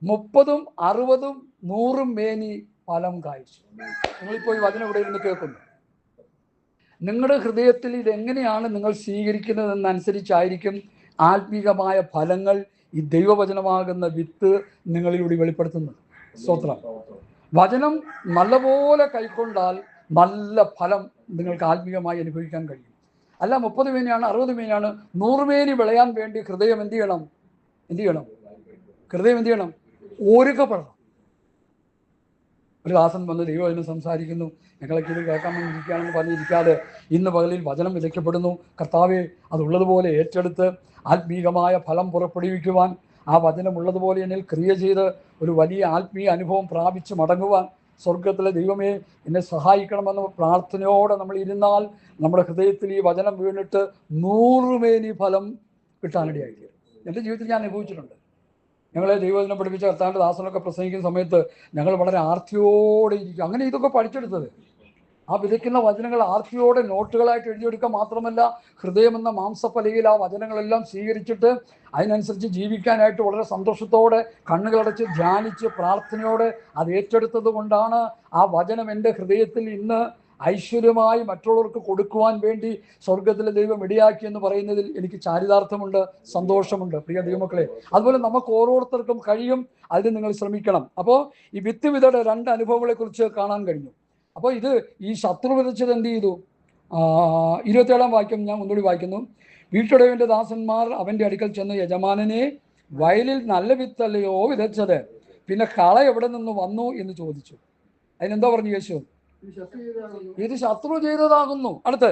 30, 60, 100 മേനി ഫലം കായ്ച്ചു. നിങ്ങളിപ്പോൾ ഈ വചനം ഇവിടെ ഇരുന്ന് കേൾക്കുന്നു. നിങ്ങളുടെ ഹൃദയത്തിൽ ഇതെങ്ങനെയാണ് നിങ്ങൾ സ്വീകരിക്കുന്നതെന്നനുസരിച്ചായിരിക്കും ആത്മീകമായ ഫലങ്ങൾ ഈ ദൈവവചനമാകുന്ന വിത്ത് നിങ്ങളിലൂടെ വെളിപ്പെടുത്തുന്നത്. സ്തോത്രം. വചനം നല്ലപോലെ കൈക്കൊണ്ടാൽ നല്ല ഫലം നിങ്ങൾക്ക് ആത്മീയമായി അനുഭവിക്കാൻ കഴിയും. അല്ല 30 മേനിയാണ്, 60 മേനിയാണ്, 100 മേനി വിളയാൻ വേണ്ടി ഹൃദയം എന്ത് ചെയ്യണം? ഹൃദയം എന്ത് ചെയ്യണം? ഒരുക്കപ്പെടണം. ഒരു ദാസൻ വന്ന് ദൈവവചനം സംസാരിക്കുന്നു, ഞങ്ങളൊക്കെ ഇത് കേൾക്കാൻ വേണ്ടിയിരിക്കുകയാണെന്ന് പറഞ്ഞിരിക്കാതെ ഇന്ന് പകലിൽ വചനം വിതയ്ക്കപ്പെടുന്നു. കർത്താവെ, അതുള്ളതുപോലെ ഏറ്റെടുത്ത് ആത്മീകമായ ഫലം പുറപ്പെടുവിക്കുവാൻ, ആ വചനമുള്ളതുപോലെ എന്നിൽ ക്രിയ ചെയ്ത് ഒരു വലിയ ആത്മീയ അനുഭവം പ്രാപിച്ച് മടങ്ങുവാൻ സ്വർഗത്തിലെ ദൈവമേ എന്നെ സഹായിക്കണമെന്ന് പ്രാർത്ഥനയോടെ നമ്മൾ ഇരുന്നാൽ നമ്മുടെ ഹൃദയത്തിൽ ഈ വചനം വീണിട്ട് 100 മേനി ഫലം കിട്ടാനിടയായിരിക്കും. എൻ്റെ ജീവിതത്തിൽ ഞാൻ അനുഭവിച്ചിട്ടുണ്ട്. ഞങ്ങളെ ദൈവവചനം പഠിപ്പിച്ച കർത്താവിൻ്റെ ദാസനൊക്കെ പ്രസംഗിക്കുന്ന സമയത്ത് ഞങ്ങൾ വളരെ ആർത്തിയോടെ ഇരിക്കും. അങ്ങനെ ഇതൊക്കെ പഠിച്ചെടുത്തത്. ആ വിതയ്ക്കുന്ന വചനങ്ങൾ ആർത്തിയോടെ നോട്ടുകളായിട്ട് എഴുതിയെടുക്കുക മാത്രമല്ല, ഹൃദയമെന്ന മാംസപ്പലയിൽ ആ വചനങ്ങളെല്ലാം സ്വീകരിച്ചിട്ട് അതിനനുസരിച്ച് ജീവിക്കാനായിട്ട് വളരെ സന്തോഷത്തോടെ കണ്ണുകളടച്ച് ധ്യാനിച്ച് പ്രാർത്ഥനയോടെ അത് ഏറ്റെടുത്തത് കൊണ്ടാണ് ആ വചനം എൻ്റെ ഹൃദയത്തിൽ ഇന്ന് ഐശ്വര്യമായി മറ്റുള്ളവർക്ക് കൊടുക്കുവാൻ വേണ്ടി സ്വർഗത്തിലെ ദൈവം ഇടയാക്കി എന്ന് പറയുന്നതിൽ എനിക്ക് ചാരിതാർത്ഥമുണ്ട്, സന്തോഷമുണ്ട്. പ്രിയ ദൈവമക്കളെ, അതുപോലെ നമുക്ക് ഓരോരുത്തർക്കും കഴിയും. അതിന് നിങ്ങൾ ശ്രമിക്കണം. അപ്പോൾ ഈ വിത്ത് വിതയുടെ 2 അനുഭവങ്ങളെ കുറിച്ച് കാണാൻ കഴിഞ്ഞു. അപ്പോൾ ഇത് ഈ ശത്രു വിതച്ചത് എന്ത് ചെയ്തു? 27-ാം വാക്യം ഞാൻ ഒന്നുകൂടി വായിക്കുന്നു. വീട്ടുടയവൻ്റെ ദാസന്മാർ അവൻ്റെ അടുക്കൽ ചെന്ന്, യജമാനനെ, വയലിൽ നല്ല വിത്തല്ലയോ വിതച്ചത്? പിന്നെ കള എവിടെ നിന്ന് വന്നു എന്ന് ചോദിച്ചു. അതിനെന്താ പറഞ്ഞു യേശു? ഇത് ശത്രു ചെയ്തതാകുന്നു. അടുത്ത്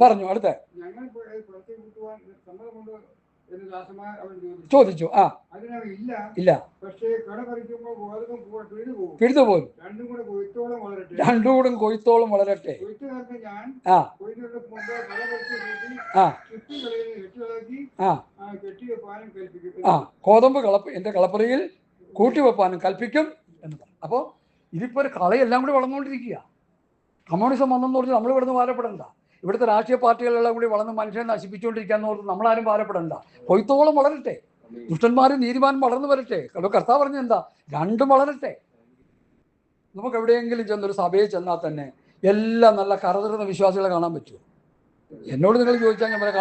പറഞ്ഞു. അടുത്ത് ചോദിച്ചു. ഇല്ല, പിഴുതുപോലും രണ്ടും കൂടെ കൊയ്ത്തോളം വളരട്ടെ. കോതമ്പ് എൻ്റെ കളപ്പുരയിൽ കൂട്ടിവെപ്പാനും കൽപ്പിക്കും എന്ന് പറഞ്ഞു. അപ്പോൾ ഇതിപ്പോൾ ഒരു കളയെല്ലാം കൂടി വളർന്നുകൊണ്ടിരിക്കുക. കമ്മ്യൂണിസം വന്നെന്ന് പറഞ്ഞാൽ നമ്മൾ ഇവിടുന്ന് ഭാരപ്പെടണ്ട. ഇവിടുത്തെ രാഷ്ട്രീയ പാർട്ടികളെല്ലാം കൂടി വളർന്ന് മനുഷ്യനെ നശിപ്പിച്ചുകൊണ്ടിരിക്കാന്ന് പറഞ്ഞ് നമ്മളാരും ഭാരപ്പെടണ്ട. കൊയ്ത്തോളം വളരട്ടെ, ദുഷ്ടന്മാരും നീതിമാനും വളർന്നു വരട്ടെ. കർത്താവ് പറഞ്ഞ എന്താ? 2 വളരട്ടെ. നമുക്ക് എവിടെയെങ്കിലും ചെന്നൊരു സഭയിൽ ചെന്നാൽ തന്നെ എല്ലാം നല്ല കറതിർന്ന വിശ്വാസികളെ കാണാൻ പറ്റുമോ? എന്നോട് നിങ്ങൾ ചോദിച്ചാൽ ഞാൻ പറയാം,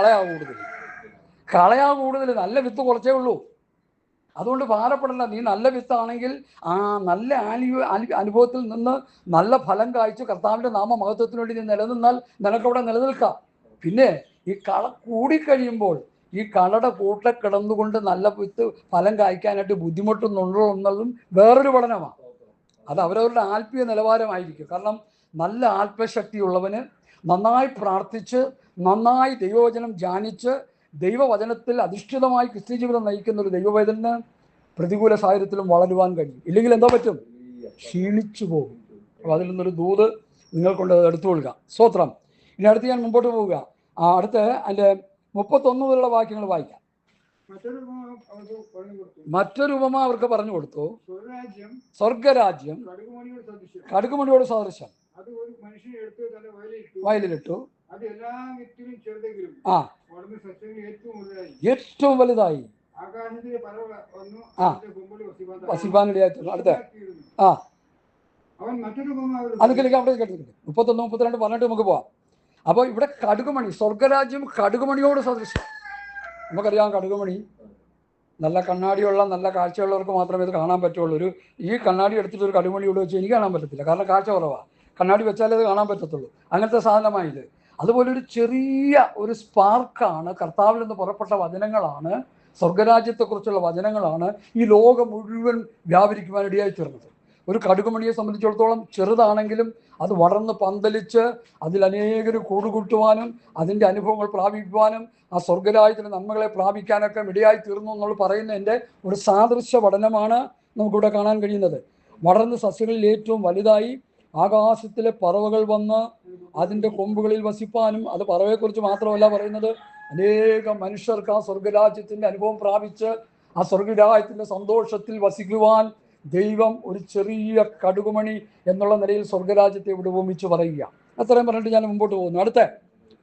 കളയാ കൂടുതൽ, നല്ല വിത്ത് കുറച്ചേ ഉള്ളൂ. അതുകൊണ്ട് ഭാരപ്പെടണ്ട. നീ നല്ല വിത്താണെങ്കിൽ ആ നല്ല അനുഭവത്തിൽ നിന്ന് നല്ല ഫലം കായ്ച്ചു കർത്താവിൻ്റെ നാമമഹത്വത്തിന് വേണ്ടി നീ നിലനിന്നാൽ നിനക്കവിടെ നിലനിൽക്കാം. പിന്നെ ഈ കള കൂടിക്കഴിയുമ്പോൾ ഈ കളയുടെ കൂട്ടിൽ കിടന്നുകൊണ്ട് നല്ല വിത്ത് ഫലം കായ്ക്കാനായിട്ട് ബുദ്ധിമുട്ടുന്നുണ്ടോ എന്നതും വേറൊരു പഠനമാണ്. അത് അവരവരുടെ ആത്മീയ നിലവാരമായിരിക്കും. കാരണം നല്ല ആത്മശക്തിയുള്ളവന് നന്നായി പ്രാർത്ഥിച്ച് നന്നായി ദൈവവചനം ധ്യാനിച്ച് ദൈവവചനത്തിൽ അധിഷ്ഠിതമായി ക്രിസ്ത്യ ജീവിതം നയിക്കുന്ന ഒരു ദൈവവേദന പ്രതികൂല സാഹചര്യത്തിലും വളരുവാൻ കഴിയും. ഇല്ലെങ്കിൽ എന്താ പറ്റും? ക്ഷീണിച്ചു പോകും. അപ്പോൾ അതിൽ നിന്നൊരു ദൂത് നിങ്ങൾക്കൊണ്ട് എടുത്തുകൊള്ളുക. സ്തോത്രം. ഇനി അടുത്ത് ഞാൻ മുമ്പോട്ട് പോവുക. അടുത്ത് അതിൻ്റെ 31 മുതലുള്ള വാക്യങ്ങൾ വായിക്കാം. മറ്റൊരു ഉപമ അവർക്ക് പറഞ്ഞു കൊടുത്തു. സ്വർഗരാജ്യം കടുകുമണിയോട് സദൃശം. വയലിലിട്ടു. ഏറ്റവും വലുതായി വസിപ്പാനിടയായിത്തീർന്നു. അടുത്ത അതിലേക്ക് അവിടെ കേട്ടിട്ടുണ്ട് 31, 32 പറഞ്ഞിട്ട് നമുക്ക് പോവാം. അപ്പോൾ ഇവിടെ കടുകുമണി, സ്വർഗരാജ്യം കടുകുമണിയോട് സദൃശ്യം. നമുക്കറിയാം കടുകുമണി നല്ല കണ്ണാടിയുള്ള നല്ല കാഴ്ചയുള്ളവർക്ക് മാത്രമേ ഇത് കാണാൻ പറ്റുള്ളൂ. ഈ കണ്ണാടി എടുത്തിട്ട് ഒരു കടുകുമണി ഇവിടെ വെച്ച് എനിക്ക് കാണാൻ പറ്റത്തില്ല, കാരണം കാഴ്ച കുറവാണ്. കണ്ണാടി വെച്ചാലേ അത് കാണാൻ പറ്റത്തുള്ളൂ. അങ്ങനത്തെ സാധനമായത്. അതുപോലെ ഒരു ചെറിയ ഒരു സ്പാർക്കാണ് കർത്താവിൽ നിന്ന് പുറപ്പെട്ട വചനങ്ങളാണ്, സ്വർഗരാജ്യത്തെക്കുറിച്ചുള്ള വചനങ്ങളാണ് ഈ ലോകം മുഴുവൻ വ്യാപരിക്കുവാനിടയായി തീർന്നത്. ഒരു കടുകുമണിയെ സംബന്ധിച്ചിടത്തോളം ചെറുതാണെങ്കിലും അത് വളർന്ന് പന്തലിച്ച് അതിലനേകർ കൂടുകൂട്ടുവാനും അതിൻ്റെ അനുഭവങ്ങൾ പ്രാപിക്കുവാനും ആ സ്വർഗരാജ്യത്തിൻ്റെ നന്മകളെ പ്രാപിക്കാനൊക്കെ ഇടയായി തീർന്നു എന്നുള്ള പറയുന്നതിൻ്റെ ഒരു സാദൃശ്യ പഠനമാണ് നമുക്കിവിടെ കാണാൻ കഴിയുന്നത്. വളർന്ന് സസ്യങ്ങളിൽ ഏറ്റവും വലുതായി ആകാശത്തിലെ പറവകൾ വന്ന് അതിൻ്റെ കൊമ്പുകളിൽ വസിപ്പാനും, അത് പറവയെക്കുറിച്ച് മാത്രമല്ല പറയുന്നത്, അനേകം മനുഷ്യർക്ക് ആ സ്വർഗരാജ്യത്തിൻ്റെ അനുഭവം പ്രാപിച്ച് ആ സ്വർഗരാജ്യത്തിൻ്റെ സന്തോഷത്തിൽ വസിക്കുവാൻ ദൈവം ഒരു ചെറിയ കടുകുമണി എന്നുള്ള നിലയിൽ സ്വർഗരാജ്യത്തെ ഇവിടെ ഉപമിച്ച് പറയുക. അത്രയും പറഞ്ഞിട്ട് ഞാൻ മുമ്പോട്ട് പോകുന്നു. അടുത്ത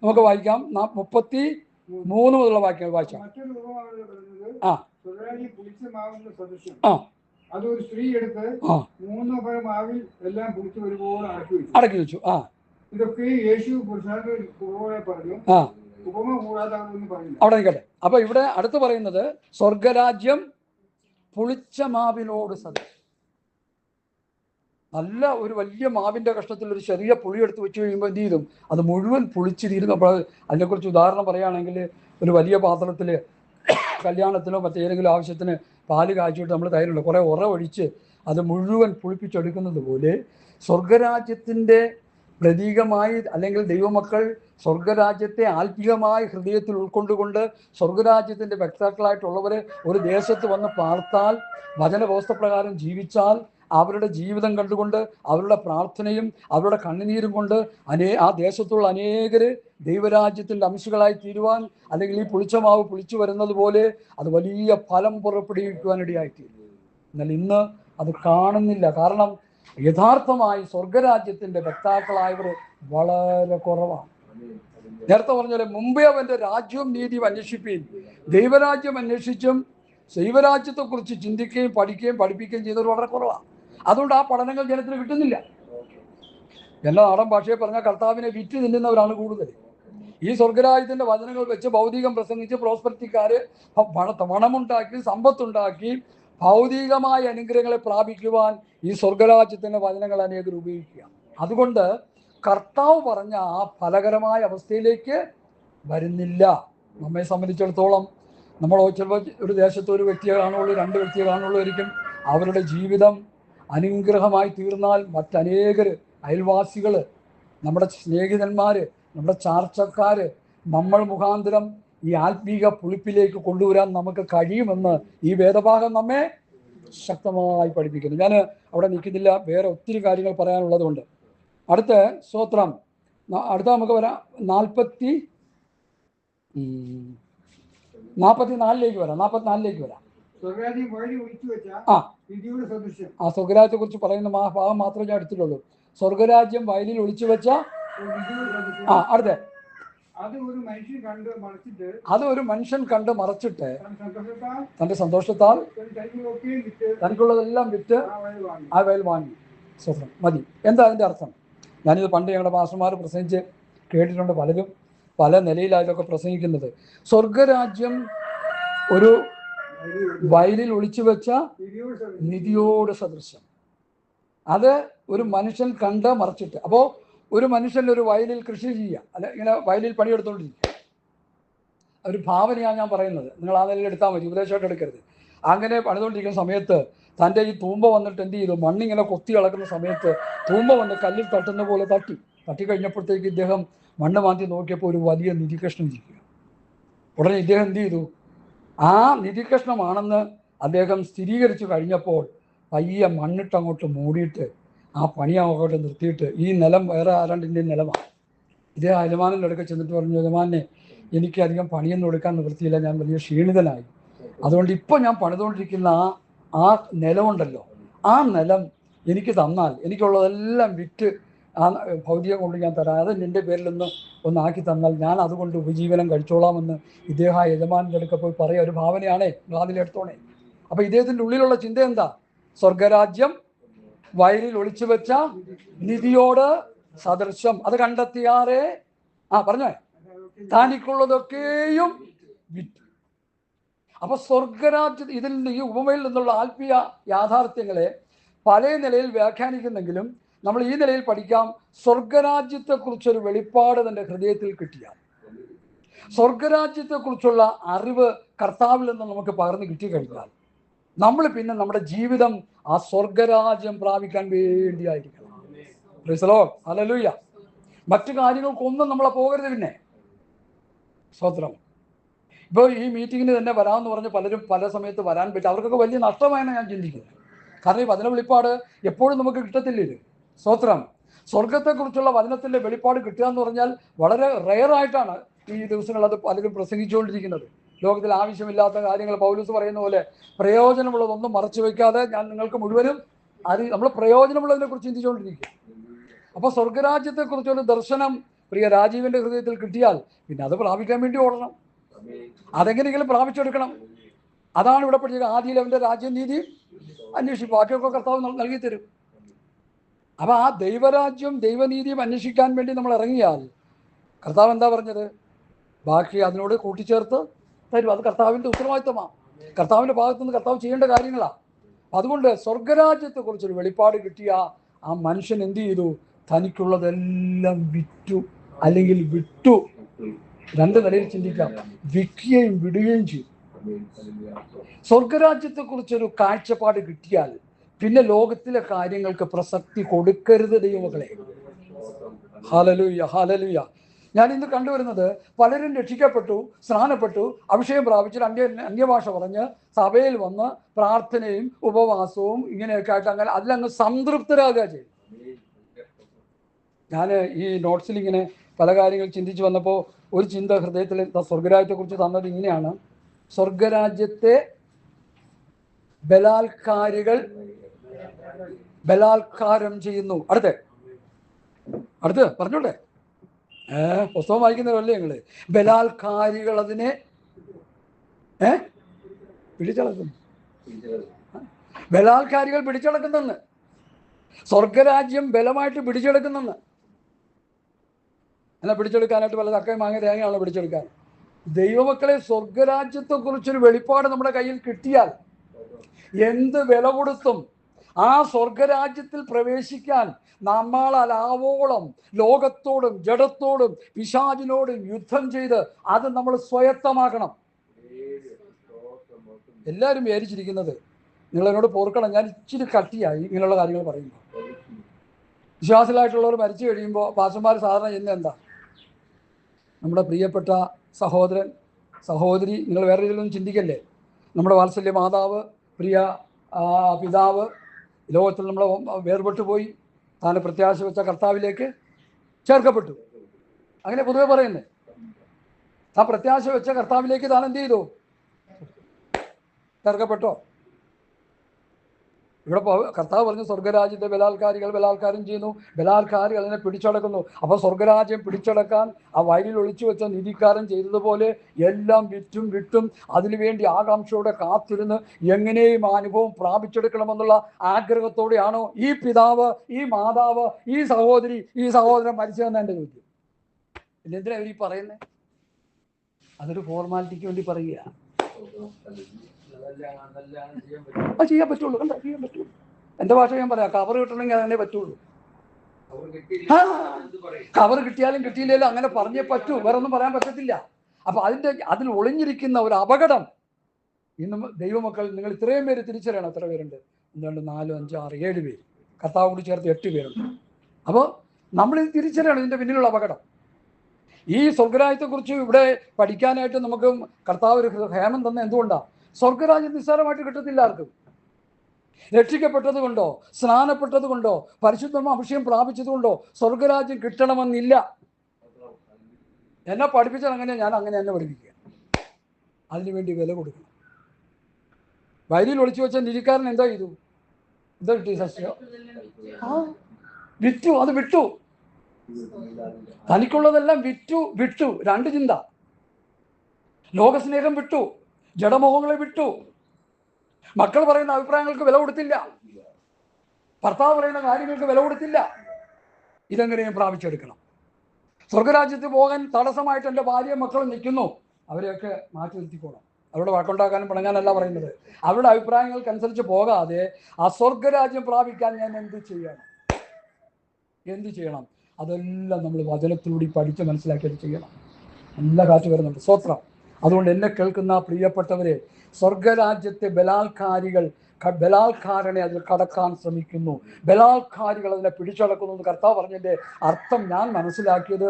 നമുക്ക് വായിക്കാം 33 മുതലുള്ള വാക്യങ്ങൾ വായിക്കാം. അതൊരു സ്ത്രീ എടുത്ത് 3 പഴം മാവിൽ എല്ലാം പുളിച്ച് ഒരുപോലെ അടക്കി വെച്ചു. ഇതൊക്കെ യേശു പുരുഷാരെ പറഞ്ഞു, ഉപമ കൂടാതെ പറഞ്ഞു. അവിടെ നിൽക്കട്ടെ. അപ്പൊ ഇവിടെ അടുത്ത് പറയുന്നത് സ്വർഗരാജ്യം പുളിച്ച മാവിനോട് സദൃശ്യം. നല്ല ഒരു വലിയ മാവിൻ്റെ കഷ്ണത്തിൽ ഒരു ചെറിയ പുളി എടുത്ത് വെച്ച് കഴിയുമ്പോൾ എന്ത് ചെയ്തും അത് മുഴുവൻ പുളിച്ചിരിക്കുന്നു. അപ്പോൾ അതിനെക്കുറിച്ച് ഉദാഹരണം പറയുകയാണെങ്കിൽ, ഒരു വലിയ പാത്രത്തിൽ കല്യാണത്തിനോ മറ്റേതെങ്കിലും ആവശ്യത്തിന് പാല് കാച്ചിട്ട് നമ്മൾ തൈരുണ്ട് കുറേ ഒഴിച്ച് അത് മുഴുവൻ പുളിപ്പിച്ചെടുക്കുന്നത് പോലെ സ്വർഗരാജ്യത്തിൻ്റെ പ്രതീകമായി അല്ലെങ്കിൽ ദൈവമക്കൾ സ്വർഗരാജ്യത്തെ ആത്മീയമായി ഹൃദയത്തിൽ ഉൾക്കൊണ്ടുകൊണ്ട് സ്വർഗരാജ്യത്തിൻ്റെ വക്താക്കളായിട്ടുള്ളവർ ഒരു ദേശത്ത് വന്ന് പാർത്താൽ, വചനവ്യവസ്ഥപ്രകാരം ജീവിച്ചാൽ, അവരുടെ ജീവിതം കണ്ടുകൊണ്ട് അവരുടെ പ്രാർത്ഥനയും അവരുടെ കണ്ണുനീരും കൊണ്ട് ആ ദേശത്തുള്ള അനേകർ ദൈവരാജ്യത്തിൻ്റെ അംശങ്ങളായി തീരുവാൻ, അല്ലെങ്കിൽ ഈ പുളിച്ചമാവ് പുളിച്ചു വരുന്നത് പോലെ അത് വലിയ ഫലം പുറപ്പെടുവിക്കുവാനിടയായിത്തീരും. എന്നാൽ ഇന്ന് അത് കാണുന്നില്ല. കാരണം യഥാർത്ഥമായി സ്വർഗരാജ്യത്തിൻ്റെ വക്താക്കളായവർ വളരെ കുറവാണ്. നേരത്തെ പറഞ്ഞ മുമ്പേ അവൻ്റെ രാജ്യവും നീതിയും അന്വേഷിപ്പീൻ, ദൈവരാജ്യം അന്വേഷിച്ചും ദൈവരാജ്യത്തെക്കുറിച്ച് ചിന്തിക്കുകയും പഠിക്കുകയും പഠിപ്പിക്കുകയും ചെയ്തവർ വളരെ കുറവാണ്. അതുകൊണ്ട് ആ പഠനങ്ങൾ ജനത്തിന് കിട്ടുന്നില്ല. എല്ലാ നാടൻ ഭാഷയെ പറഞ്ഞാൽ കർത്താവിനെ വിറ്റ് തിന്നുന്നവരാണ് കൂടുതൽ. ഈ സ്വർഗരാജ്യത്തിൻ്റെ വചനങ്ങൾ വെച്ച് ഭൗതികം പ്രസംഗിച്ച് പ്രോസ്പെരിറ്റിക്കാർ പണമുണ്ടാക്കി സമ്പത്തുണ്ടാക്കി ഭൗതികമായ അനുഗ്രഹങ്ങളെ പ്രാപിക്കുവാൻ ഈ സ്വർഗരാജ്യത്തിൻ്റെ വചനങ്ങൾ അനേകർ ഉപയോഗിക്കുക. അതുകൊണ്ട് കർത്താവ് പറഞ്ഞ ആ ഫലകരമായ അവസ്ഥയിലേക്ക് വരുന്നില്ല. നമ്മെ സംബന്ധിച്ചിടത്തോളം നമ്മൾ ചിലപ്പോൾ ഒരു ദേശത്ത് ഒരു വ്യക്തിയെ കാണുള്ളൂ, 2 വ്യക്തിയെ കാണുള്ളൂരിക്കും. അവരുടെ ജീവിതം അനുഗ്രഹമായി തീർന്നാൽ മറ്റനേകർ അയൽവാസികൾ, നമ്മുടെ സ്നേഹിതന്മാർ, നമ്മുടെ ചാർച്ചക്കാർ നമ്മൾ മുഖാന്തരം ഈ ആത്മീക പുളിപ്പിലേക്ക് കൊണ്ടുവരാൻ നമുക്ക് കഴിയുമെന്ന് ഈ വേദഭാഗം നമ്മെ ശക്തമായി പഠിപ്പിക്കുന്നു. ഞാൻ അവിടെ നിൽക്കുന്നില്ല, വേറെ ഒത്തിരി കാര്യങ്ങൾ പറയാനുള്ളതുകൊണ്ട്. അടുത്ത സ്തോത്രം, അടുത്ത നമുക്ക് വരാം 44ലേക്ക് വരാം. 44ലേക്ക് വരാം. ആ സ്വർഗരാജ്യത്തെ കുറിച്ച് പറയുന്ന ഭാഗം മാത്രമേ ഞാൻ എടുത്തിട്ടുള്ളൂ. സ്വർഗരാജ്യം വയലിൽ ഒളിച്ചു വെച്ച അടുത്ത അത് ഒരു മനുഷ്യൻ കണ്ട് മറച്ചിട്ട് തന്റെ സന്തോഷത്താൽ തനിക്കുള്ളതെല്ലാം വിറ്റ് ആ വയൽ വാങ്ങി. സ്വന്തം മതി. എന്താ അതിൻ്റെ അർത്ഥം? ഞാനിത് പണ്ട് ഞങ്ങളുടെ പാസ്റ്റർമാർ പ്രസംഗിച്ച് കേട്ടിട്ടുണ്ട്. പലരും പല നിലയിലായതൊക്കെ പ്രസംഗിക്കുന്നത്. സ്വർഗരാജ്യം ഒരു വയലിൽ ഒളിച്ചു വെച്ച നിധിയോട് സദൃശ്യം. അത് ഒരു മനുഷ്യൻ കണ്ട് മറച്ചിട്ട്. അപ്പോൾ ഒരു മനുഷ്യൻ ഒരു വയലിൽ കൃഷി ചെയ്യുക, അല്ല ഇങ്ങനെ വയലിൽ പണിയെടുത്തുകൊണ്ടിരിക്കുക. ഒരു ഭാവനയാണ് ഞാൻ പറയുന്നത്, നിങ്ങൾ ആ നിലയിൽ എടുത്താൽ മതി, ഉപദേശമായിട്ട് എടുക്കരുത്. അങ്ങനെ പണിതുകൊണ്ടിരിക്കുന്ന സമയത്ത് തൻ്റെ ഈ തൂമ്പ വന്നിട്ട് എന്ത് ചെയ്തു, മണ്ണിങ്ങനെ കൊത്തി കളക്കുന്ന സമയത്ത് തൂമ്പ വന്ന് കല്ലിൽ തട്ടുന്ന പോലെ തട്ടിക്കഴിഞ്ഞപ്പോഴത്തേക്ക് ഇദ്ദേഹം മണ്ണ് മാറ്റി നോക്കിയപ്പോൾ ഒരു വലിയ നിധികഷ്ണം ഇരിക്കുക. ഉടനെ ഇദ്ദേഹം എന്ത് ചെയ്തു, ആ നിധികഷ്ണമാണെന്ന് അദ്ദേഹം സ്ഥിരീകരിച്ചു കഴിഞ്ഞപ്പോൾ പയ്യെ മണ്ണിട്ടങ്ങോട്ട് മൂടിയിട്ട് ആ പണി അങ്ങോട്ട് നിർത്തിയിട്ട്, ഈ നിലം വേറെ ആരാണ്ടിൻ്റെ നിലമാണ്. ഇതേ യജമാനൻ്റെ അടുക്ക ചെന്നിട്ട് പറഞ്ഞു, യജമാനെ എനിക്കധികം പണിയൊന്നും എടുക്കാൻ നിവൃത്തിയില്ല, ഞാൻ വലിയ ക്ഷീണിതനായി, അതുകൊണ്ട് ഇപ്പോൾ ഞാൻ പണിതുകൊണ്ടിരിക്കുന്ന ആ നിലമുണ്ടല്ലോ, ആ നിലം എനിക്ക് തന്നാൽ എനിക്കുള്ളതെല്ലാം വിറ്റ് ആ ഭൗതികം കൊണ്ട് ഞാൻ തരാം, അത് നിൻ്റെ പേരിലൊന്ന് ഒന്നാക്കി തന്നാൽ ഞാൻ അതുകൊണ്ട് ഉപജീവനം കഴിച്ചോളാമെന്ന് ഇദ്ദേഹം ആ യജമാനൻ്റെ അടുക്ക പോയി പറയുക. ഒരു ഭാവനയാണേ, അതിലെടുത്തോണേ. അപ്പം ഇദ്ദേഹത്തിൻ്റെ ഉള്ളിലുള്ള ചിന്ത എന്താ? സ്വർഗരാജ്യം വയലിൽ ഒളിച്ചു വെച്ച നിധിയോട് സദൃശം. അത് കണ്ടെത്തിയാറേ പറഞ്ഞേ താനിക്കുള്ളതൊക്കെയും വിറ്റു. അപ്പൊ സ്വർഗരാജ്യ ഇതിൽ നിന്ന്, ഈ ഉപമയിൽ നിന്നുള്ള ആത്മീയ യാഥാർത്ഥ്യങ്ങളെ പല നിലയിൽ വ്യാഖ്യാനിക്കുന്നെങ്കിലും നമ്മൾ ഈ നിലയിൽ പഠിക്കാം. സ്വർഗരാജ്യത്തെക്കുറിച്ചൊരു വെളിപ്പാട് തൻ്റെ ഹൃദയത്തിൽ കിട്ടിയാൽ, സ്വർഗരാജ്യത്തെക്കുറിച്ചുള്ള അറിവ് കർത്താവിൽ നിന്ന് നമുക്ക് പകർന്നു കിട്ടിക്കഴിഞ്ഞാൽ, നമ്മൾ പിന്നെ നമ്മുടെ ജീവിതം ആ സ്വർഗരാജ്യം പ്രാപിക്കാൻ വേണ്ടിയായിരിക്കണം. Praise the Lord, hallelujah. മറ്റു കാര്യങ്ങൾക്കൊന്നും നമ്മളെ പോകരുത്. പിന്നെ സ്തോത്രം. ഇപ്പോൾ ഈ മീറ്റിങ്ങിന് തന്നെ വരാമെന്ന് പറഞ്ഞ് പലരും പല സമയത്ത് വരാൻ പറ്റും. അവർക്കൊക്കെ വലിയ നഷ്ടമായാണ് ഞാൻ ചിന്തിക്കുന്നത്. കാരണം ഈ വചന വെളിപ്പാട് എപ്പോഴും നമുക്ക് കിട്ടത്തില്ല. ഇത് സ്തോത്രം. സ്വർഗത്തെക്കുറിച്ചുള്ള വചനത്തിൻ്റെ വെളിപ്പാട് കിട്ടുക എന്ന് പറഞ്ഞാൽ വളരെ റെയറായിട്ടാണ് ഈ ദിവസങ്ങൾ അത് പലരും പ്രസംഗിച്ചുകൊണ്ടിരിക്കുന്നത്. ലോകത്തിൽ ആവശ്യമില്ലാത്ത കാര്യങ്ങൾ പൗലോസ് പറയുന്ന പോലെ പ്രയോജനമുള്ളതൊന്നും മറച്ചു വയ്ക്കാതെ ഞാൻ നിങ്ങൾക്ക് മുഴുവനും നമ്മൾ പ്രയോജനമുള്ളതിനെ കുറിച്ച് ചിന്തിച്ചുകൊണ്ടിരിക്കുക. അപ്പോൾ സ്വർഗരാജ്യത്തെക്കുറിച്ചൊരു ദർശനം പ്രിയ രാജീവിൻ്റെ ഹൃദയത്തിൽ കിട്ടിയാൽ പിന്നെ അത് പ്രാപിക്കാൻ വേണ്ടി ഓടണം. അതെങ്ങനെയെങ്കിലും പ്രാപിച്ചെടുക്കണം. അതാണ് ഇവിടെ പഠിച്ചത്. ആദിയിൽ അവൻ്റെ രാജ്യം നീതിയും അന്വേഷിക്കും, ബാക്കിയൊക്കെ കർത്താവ് നൽകി തരും. അപ്പം ആ ദൈവരാജ്യം ദൈവനീതിയും അന്വേഷിക്കാൻ വേണ്ടി നമ്മൾ ഇറങ്ങിയാൽ കർത്താവ് എന്താ പറഞ്ഞത്? ബാക്കി അതിനോട് കൂട്ടിച്ചേർത്ത് തരും. അത് കർത്താവിൻ്റെ ഉത്തരവാദിത്തമാണ്. കർത്താവിൻ്റെ ഭാഗത്തു നിന്ന് കർത്താവ് ചെയ്യേണ്ട കാര്യങ്ങളാണ്. അതുകൊണ്ട് സ്വർഗരാജ്യത്തെക്കുറിച്ചൊരു വെളിപ്പാട് കിട്ടിയ ആ മനുഷ്യൻ എന്ത് ചെയ്തു? തനിക്കുള്ളതെല്ലാം വിറ്റു, അല്ലെങ്കിൽ വിട്ടു. രണ്ട് നിലയിൽ ചിന്തിക്കാം. വിൽക്കുകയും വിടുകയും ചെയ്തു. സ്വർഗരാജ്യത്തെക്കുറിച്ചൊരു കാഴ്ചപ്പാട് കിട്ടിയാൽ പിന്നെ ലോകത്തിലെ കാര്യങ്ങൾക്ക് പ്രസക്തി കൊടുക്കരുത് ദൈവമക്കളെ. Hallelujah, hallelujah. ഞാൻ ഇന്ന് കണ്ടുവരുന്നത് പലരും രക്ഷിക്കപ്പെട്ടു, സ്നാനപ്പെട്ടു, അഭിഷേകം പ്രാപിച്ചിട്ട് അന്യഭാഷ പറഞ്ഞ് സഭയിൽ വന്ന് പ്രാർത്ഥനയും ഉപവാസവും ഇങ്ങനെയൊക്കെ ആയിട്ട് അങ്ങനെ അതിലങ്ങ് സംതൃപ്തരാകുക ചെയ്യും. ഞാൻ ഈ നോട്ട്സിൽ ഇങ്ങനെ പല കാര്യങ്ങൾ ചിന്തിച്ച് വന്നപ്പോൾ ഒരു ചിന്ത ഹൃദയത്തിൽ സ്വർഗരാജ്യത്തെക്കുറിച്ച് തന്നത് ഇങ്ങനെയാണ്: സ്വർഗരാജ്യത്തെ ബലാത്കാരം ചെയ്യുന്നു. അടുത്ത് പറഞ്ഞോട്ടെ, പുസ്തകം വായിക്കുന്നവരല്ലേ ഞങ്ങള്? ബലാത്കാരികൾ അതിനെ പിടിച്ചടക്കുന്നു. ബലാത്കാരികൾ പിടിച്ചടക്കുന്നെന്ന്. സ്വർഗരാജ്യം ബലമായിട്ട് പിടിച്ചെടുക്കുന്നെന്ന്. അല്ല, പിടിച്ചെടുക്കാനായിട്ട് വല്ല തക്കയും മാങ്ങ തേങ്ങയാണല്ലോ പിടിച്ചെടുക്കാൻ. ദൈവമക്കളെ, സ്വർഗരാജ്യത്തെക്കുറിച്ചൊരു വെളിപ്പാട് നമ്മുടെ കയ്യിൽ കിട്ടിയാൽ എന്ത് വില കൊടുത്തും ആ സ്വർഗരാജ്യത്തിൽ പ്രവേശിക്കാൻ നമ്മളാവോളം ലോകത്തോടും ജഡത്തോടും പിശാചിനോടും യുദ്ധം ചെയ്ത് അത് നമ്മൾ സ്വയത്തമാക്കണം. എല്ലാവരും വിചാരിച്ചിരിക്കുന്നത്, നിങ്ങളെന്നോട് പോർക്കണം, ഞാൻ ഇച്ചിരി കട്ടിയായി ഇങ്ങനെയുള്ള കാര്യങ്ങൾ പറയുമ്പോൾ. വിശ്വാസികളായിട്ടുള്ളവർ മരിച്ചു കഴിയുമ്പോൾ പാസ്റ്റർമാർ സാധാരണ ചെയ്യുന്നത് എന്താ? നമ്മുടെ പ്രിയപ്പെട്ട സഹോദരൻ, സഹോദരി, നിങ്ങൾ വേറെ ഇതിലൊന്നും ചിന്തിക്കല്ലേ. നമ്മുടെ വാത്സല്യ മാതാവ്, പ്രിയ പിതാവ് ലോകത്തിൽ നമ്മൾ വേർപെട്ടു പോയി, താൻ പ്രത്യാശ വെച്ച കർത്താവിലേക്ക് ചേർക്കപ്പെട്ടു. അങ്ങനെ പൊതുവെ പറയുന്നത്. താൻ പ്രത്യാശ വെച്ച കർത്താവിലേക്ക് താൻ എന്ത് ചെയ്തു? ചേർക്കപ്പെട്ടോ? ഇവിടെ കർത്താവ് പറഞ്ഞു സ്വർഗരാജ്യത്തെ ബലാത്കാരം ചെയ്യുന്നു, ബലാത്കാരികൾ അതിനെ പിടിച്ചടക്കുന്നു. അപ്പോൾ സ്വർഗരാജ്യം പിടിച്ചടക്കാൻ ആ വയലിൽ ഒളിച്ചു വെച്ച നീതിക്കാരൻ ചെയ്തതുപോലെ എല്ലാം വിറ്റും അതിനുവേണ്ടി ആകാംക്ഷയോടെ കാത്തിരുന്ന് എങ്ങനെയും ആ അനുഭവം പ്രാപിച്ചെടുക്കണമെന്നുള്ള ആഗ്രഹത്തോടെയാണോ ഈ പിതാവ്, ഈ മാതാവ്, ഈ സഹോദരി, ഈ സഹോദരൻ മരിച്ചതെന്ന് എൻ്റെ ചോദ്യം. പിന്നെ എന്തിനാ ഇവർ ഈ പറയുന്നത്? അതൊരു ഫോർമാലിറ്റിക്ക് വേണ്ടി പറയുക. ചെയ്യാൻ പറ്റുള്ളൂ. ചെയ്യാൻ പറ്റുള്ളൂ. എൻ്റെ ഭാഷ ഞാൻ പറയാം, കവർ കിട്ടണമെങ്കിൽ അതന്നെ പറ്റുള്ളൂ. കവർ കിട്ടിയാലും കിട്ടിയില്ലേലും അങ്ങനെ പറഞ്ഞേ പറ്റൂ, വേറെ ഒന്നും പറയാൻ പറ്റത്തില്ല. അപ്പൊ അതിൽ ഒളിഞ്ഞിരിക്കുന്ന ഒരു അപകടം ഇന്നും ദൈവമക്കൾ നിങ്ങൾ ഇത്രയും പേര് തിരിച്ചറിയണം. എത്ര പേരുണ്ട്? 1 2 4 5 6 7 പേര്, കർത്താവ് കൂടി ചേർത്ത് 8 പേരുണ്ട്. അപ്പോൾ നമ്മളിത് തിരിച്ചറിയണം, ഇതിൻ്റെ പിന്നിലുള്ള അപകടം. ഈ സ്വർഗരാജ്യത്തെക്കുറിച്ച് ഇവിടെ പഠിക്കാനായിട്ട് നമുക്ക് കർത്താവ് ഒരു ഹേമം തന്നെ. എന്തുകൊണ്ടാണ്? സ്വർഗരാജ്യം നിസ്സാരമായിട്ട് കിട്ടത്തില്ല ആർക്കും. രക്ഷിക്കപ്പെട്ടത് കൊണ്ടോ, സ്നാനപ്പെട്ടത് കൊണ്ടോ, പരിശുദ്ധമായ അഭിഷേകം പ്രാപിച്ചത് കൊണ്ടോ സ്വർഗരാജ്യം കിട്ടണമെന്നില്ല. എന്നെ പഠിപ്പിച്ചാൽ ഞാൻ അങ്ങനെ തന്നെ പഠിപ്പിക്കുക. അതിനുവേണ്ടി വില കൊടുക്കണം. വയലിൽ ഒളിച്ചു വെച്ച നിരിക്കാരൻ എന്താ ചെയ്തു? എന്താ കിട്ടി? സസ്യം. വിറ്റു, അത് വിട്ടു. തനിക്കുള്ളതെല്ലാം വിട്ടു. രണ്ട് ചിന്ത. ലോകസ്നേഹം വിട്ടു, ജഡമോഹങ്ങളെ വിട്ടു, മക്കൾ പറയുന്ന അഭിപ്രായങ്ങൾക്ക് വില കൊടുത്തില്ല, ഭർത്താവ് പറയുന്ന കാര്യങ്ങൾക്ക് വില കൊടുത്തില്ല. ഇതെങ്ങനെയും പ്രാപിച്ചെടുക്കണം. സ്വർഗരാജ്യത്ത് പോകാൻ തടസ്സമായിട്ട് എൻ്റെ ഭാര്യയും മക്കളും നിൽക്കുന്നു, അവരെയൊക്കെ മാറ്റി നിർത്തിക്കോണം. അവരുടെ വഴക്കുണ്ടാക്കാനും പിണങ്ങാനല്ല പറയുന്നത്. അവരുടെ അഭിപ്രായങ്ങൾക്കനുസരിച്ച് പോകാതെ ആ സ്വർഗരാജ്യം പ്രാപിക്കാൻ ഞാൻ എന്ത് ചെയ്യണം? അതെല്ലാം നമ്മൾ വചനത്തിലൂടെ പഠിച്ച് മനസ്സിലാക്കിയത് ചെയ്യണം. നല്ല കാറ്റ് വരുന്നുണ്ട്, സ്തോത്രം. അതുകൊണ്ട് എന്നെ കേൾക്കുന്ന പ്രിയപ്പെട്ടവരെ, സ്വർഗരാജ്യത്തെ ബലാത്കാരനെ അതിൽ കടക്കാൻ ശ്രമിക്കുന്നു, ബലാത്കാരികൾ അതിനെ പിടിച്ചടക്കുന്നു എന്ന് കർത്താവ് പറഞ്ഞതിൻ്റെ അർത്ഥം ഞാൻ മനസ്സിലാക്കിയത്,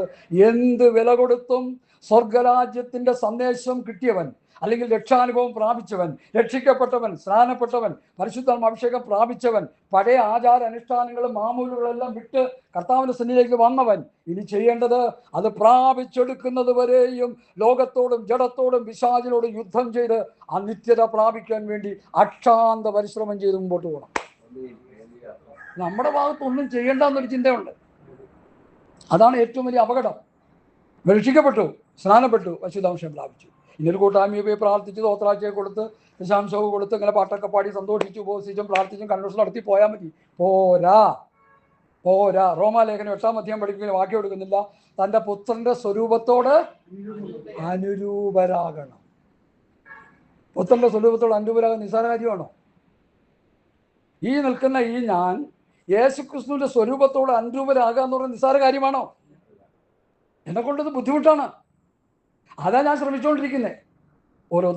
എന്ത് വില കൊടുത്തും സ്വർഗരാജ്യത്തിൻ്റെ സന്ദേശം കിട്ടിയവൻ, അല്ലെങ്കിൽ രക്ഷാനുഭവം പ്രാപിച്ചവൻ, രക്ഷിക്കപ്പെട്ടവൻ, സ്നാനപ്പെട്ടവൻ, പരിശുദ്ധാത്മ അഭിഷേകം പ്രാപിച്ചവൻ, പഴയ ആചാര അനുഷ്ഠാനങ്ങളും മാമൂലുകളെല്ലാം വിട്ട് കർത്താവിന്റെ സന്നിധിയിലേക്ക് വന്നവൻ, ഇനി ചെയ്യേണ്ടത് അത് പ്രാപിച്ചെടുക്കുന്നത് വരെയും ലോകത്തോടും ജഡത്തോടും പിശാചിനോടും യുദ്ധം ചെയ്ത് ആ നിത്യത പ്രാപിക്കാൻ വേണ്ടി അക്ഷാന്ത പരിശ്രമം ചെയ്ത് മുമ്പോട്ട് പോകണം. നമ്മുടെ ഭാഗത്തൊന്നും ചെയ്യേണ്ടെന്നൊരു ചിന്തയുണ്ട്. അതാണ് ഏറ്റവും വലിയ അപകടം. രക്ഷിക്കപ്പെട്ടു, സ്നാനപ്പെട്ടു, പരിശുദ്ധാംശം പ്രാപിച്ചു, ഇന്നൊരു കൂട്ടായ്മയെ പോയി പ്രാർത്ഥിച്ച് തോത്രാഴ്ചയെ കൊടുത്ത് ദശാംശവും കൊടുത്ത് ഇങ്ങനെ പാട്ടൊക്കെ പാടി സന്തോഷിച്ചു ഉപവസിച്ചും പ്രാർത്ഥിച്ചും കൺവെൻഷൻ നടത്തി പോയാൽ മതി. പോരാ. റോമാലേഖനം 8-ാം അധ്യായം പഠിക്കുന്ന വാക്യം എടുക്കുന്നില്ല. തൻ്റെ പുത്രന്റെ സ്വരൂപത്തോട് അനുരൂപരാകണം. പുത്രന്റെ സ്വരൂപത്തോട് അനുരൂപരാകാൻ നിസ്സാര കാര്യമാണോ? ഈ നിൽക്കുന്ന ഞാൻ യേശുക്രിസ്തുവിന്റെ സ്വരൂപത്തോട് അനുരൂപരാകുക എന്ന് പറയുന്നത് നിസ്സാര കാര്യമാണോ? എന്നെ കൊണ്ടത് ബുദ്ധിമുട്ടാണ്. അതാ ഞാൻ ശ്രമിച്ചുകൊണ്ടിരിക്കുന്നത്. ഓരോ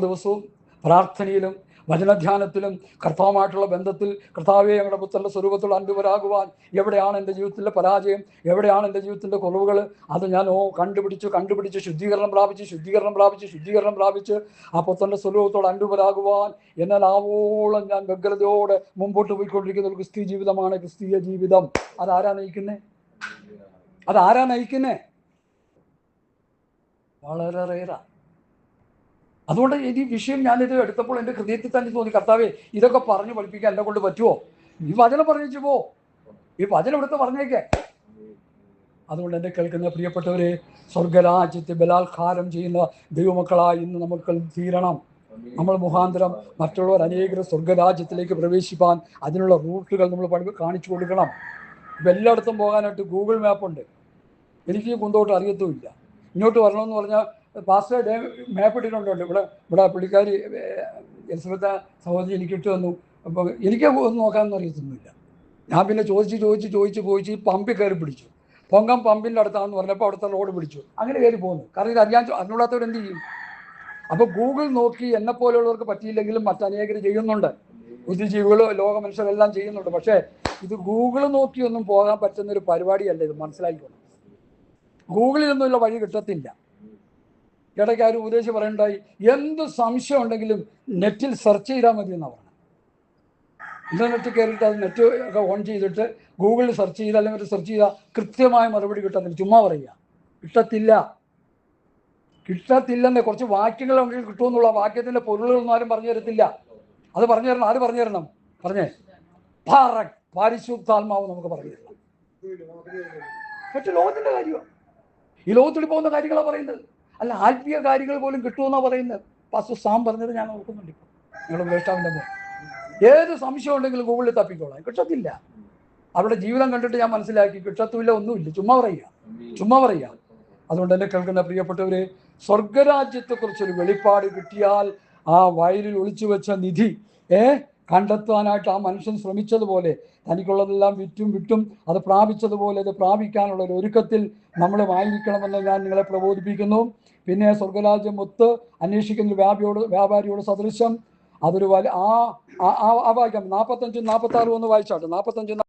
ദിവസവും പ്രാർത്ഥനയിലും വചനധ്യാനത്തിലും കർത്താവുമായിട്ടുള്ള ബന്ധത്തിൽ, കർത്താവെ ഞങ്ങളുടെ പുത്രന്റെ സ്വരൂപത്തോട് അനുരൂപരാകുവാൻ എവിടെയാണ് എൻ്റെ ജീവിതത്തിലെ പരാജയം, എവിടെയാണ് എൻ്റെ ജീവിതത്തിൻ്റെ കുറവുകൾ, അത് ഞാൻ കണ്ടുപിടിച്ച് ശുദ്ധീകരണം പ്രാപിച്ച് ആ പുത്രന്റെ സ്വരൂപത്തോട് അനുരൂപരാകുവാൻ എന്നാൽ ആവോളം ഞാൻ വ്യഗ്രതയോടെ മുമ്പോട്ട് പോയിക്കൊണ്ടിരിക്കുന്ന ഒരു ക്രിസ്തീയ ജീവിതമാണ് ക്രിസ്തീയ ജീവിതം. അതാരാ നയിക്കുന്നേ? വളരെ റേറാ. അതുകൊണ്ട് ഈ വിഷയം ഞാനിത് എടുത്തപ്പോൾ എൻ്റെ ഹൃദയത്തിൽ തന്നെ തോന്നി, കർത്താവേ, ഇതൊക്കെ പറഞ്ഞു പഠിപ്പിക്കാൻ എന്നെ കൊണ്ട് പറ്റുമോ? ഈ വചനം പറഞ്ഞു പോ, ഈ വചനം എടുത്ത് പറഞ്ഞേക്കേ. അതുകൊണ്ട് എന്നെ കേൾക്കുന്ന പ്രിയപ്പെട്ടവരെ, സ്വർഗരാജ്യത്തെ ബലാത്കാരം ചെയ്യുന്ന ദൈവമക്കളായി ഇന്ന് നമുക്ക് തീരണം. നമ്മൾ മുഖാന്തരം മറ്റുള്ളവർ അനേകം സ്വർഗരാജ്യത്തിലേക്ക് പ്രവേശിപ്പാൻ അതിനുള്ള റൂട്ടുകൾ നമ്മൾ കാണിച്ചു കൊടുക്കണം. ഇപ്പം എല്ലായിടത്തും പോകാനായിട്ട് ഗൂഗിൾ മാപ്പുണ്ട്. എനിക്ക് കുന്തോട്ട് അറിയത്തുമില്ല. ഇങ്ങോട്ട് വരണമെന്ന് പറഞ്ഞാൽ പാസ്റ്റർ മാപ്പ് ഇട്ടിട്ടുണ്ടോ? ഇവിടെ പുള്ളിക്കാരി എലിസബത്ത് സഹോദരി എനിക്ക് ഇട്ട് തന്നു. അപ്പോൾ എനിക്ക് ഒന്നും നോക്കാനൊന്നും അറിയത്തൊന്നുമില്ല. ഞാൻ പിന്നെ ചോദിച്ച് പമ്പിൽ കയറി പിടിച്ചു. പൊങ്കം പമ്പിൻ്റെ അടുത്താണെന്ന് പറഞ്ഞപ്പോൾ അവിടുത്തെ റോഡ് പിടിച്ചു. അങ്ങനെ കയറി പോകുന്നു. കാരണം ഇത് അറിഞ്ഞൂടാത്തവർ എന്ത് ചെയ്യും? അപ്പോൾ ഗൂഗിൾ നോക്കി എന്നെപ്പോലെയുള്ളവർക്ക് പറ്റിയില്ലെങ്കിലും മറ്റനേകർ ചെയ്യുന്നുണ്ട്. ബുദ്ധിജീവികൾ, ലോക മനുഷ്യരെല്ലാം ചെയ്യുന്നുണ്ട്. പക്ഷേ ഇത് ഗൂഗിൾ നോക്കിയൊന്നും പോകാൻ പറ്റുന്നൊരു പരിപാടിയല്ല. ഇത് മനസ്സിലാക്കിക്കോണം. ഗൂഗിളിലൊന്നുമുള്ള വഴി കിട്ടത്തില്ല. ഇടയ്ക്ക് ആരും ഉപദേശിച്ച് പറയണ്ടായി, എന്ത് സംശയം ഉണ്ടെങ്കിലും നെറ്റിൽ സെർച്ച് ചെയ്താൽ മതി എന്നാണ് പറഞ്ഞത്. ഇൻ്റർനെറ്റ് കയറിയിട്ട് അത് നെറ്റ് ഒക്കെ ഓൺ ചെയ്തിട്ട് ഗൂഗിളിൽ സെർച്ച് ചെയ്താൽ അല്ലെങ്കിൽ സെർച്ച് ചെയ്താൽ കൃത്യമായ മറുപടി കിട്ടത്തില്ല. ചുമ്മാ പറയുക, കിട്ടത്തില്ലെന്നേ. കുറച്ച് വാക്യങ്ങൾ ഉണ്ടെങ്കിൽ കിട്ടുമെന്നുള്ള വാക്യത്തിൻ്റെ പൊരുളുകളൊന്നും ആരും പറഞ്ഞു തരത്തില്ല. അത് പറഞ്ഞു തരണം. ആര് പറഞ്ഞു തരണം? പരിശുദ്ധാത്മാവ് നമുക്ക് പറഞ്ഞു തരണം. മറ്റു ലോകത്തിൻ്റെ കാര്യമാണ്. ഈ ലോകത്തിൽ പോകുന്ന കാര്യങ്ങളാണ് പറയുന്നത്. അല്ല, ആത്മീയ കാര്യങ്ങൾ പോലും കിട്ടുമെന്നാണ് പറയുന്നത്. പാസ്റ്റർ സാം പറഞ്ഞത് ഞാൻ ഓർക്കുന്നുണ്ട്. ഇപ്പോൾ നിങ്ങളുടെ വേഷ്ടാവിൻ്റെ മോൻ ഏത് സംശയം ഉണ്ടെങ്കിലും ഗൂഗിളിൽ തപ്പിക്കോളാം. കിട്ടത്തില്ല. അവരുടെ ജീവിതം കണ്ടിട്ട് ഞാൻ മനസ്സിലാക്കി, കിട്ടത്തുമില്ല, ഒന്നുമില്ല. ചുമ്മാ പറയുക. അതുകൊണ്ട് എന്നെ കേൾക്കുന്ന പ്രിയപ്പെട്ടവരെ, സ്വർഗരാജ്യത്തെക്കുറിച്ചൊരു വെളിപ്പാട് കിട്ടിയാൽ ആ വയലിൽ ഒളിച്ചു വെച്ച നിധി കണ്ടെത്താനായിട്ട് ആ മനുഷ്യൻ ശ്രമിച്ചതുപോലെ, തനിക്കുള്ളതെല്ലാം വിറ്റും അത് പ്രാപിച്ചതുപോലെ അത് പ്രാപിക്കാനുള്ള ഒരു ഒരുക്കത്തിൽ നമ്മളുമായിരിക്കണമെന്ന് ഞാൻ നിങ്ങളെ പ്രബോധിപ്പിക്കുന്നു. പിന്നെ സ്വർഗരാജ്യം ഒത്ത് അന്വേഷിക്കുന്ന വ്യാപാരിയോട് സദൃശം. അതൊരു വായിക്കാം. 45-46 ഒന്ന് വായിച്ചാട്ടെ. 45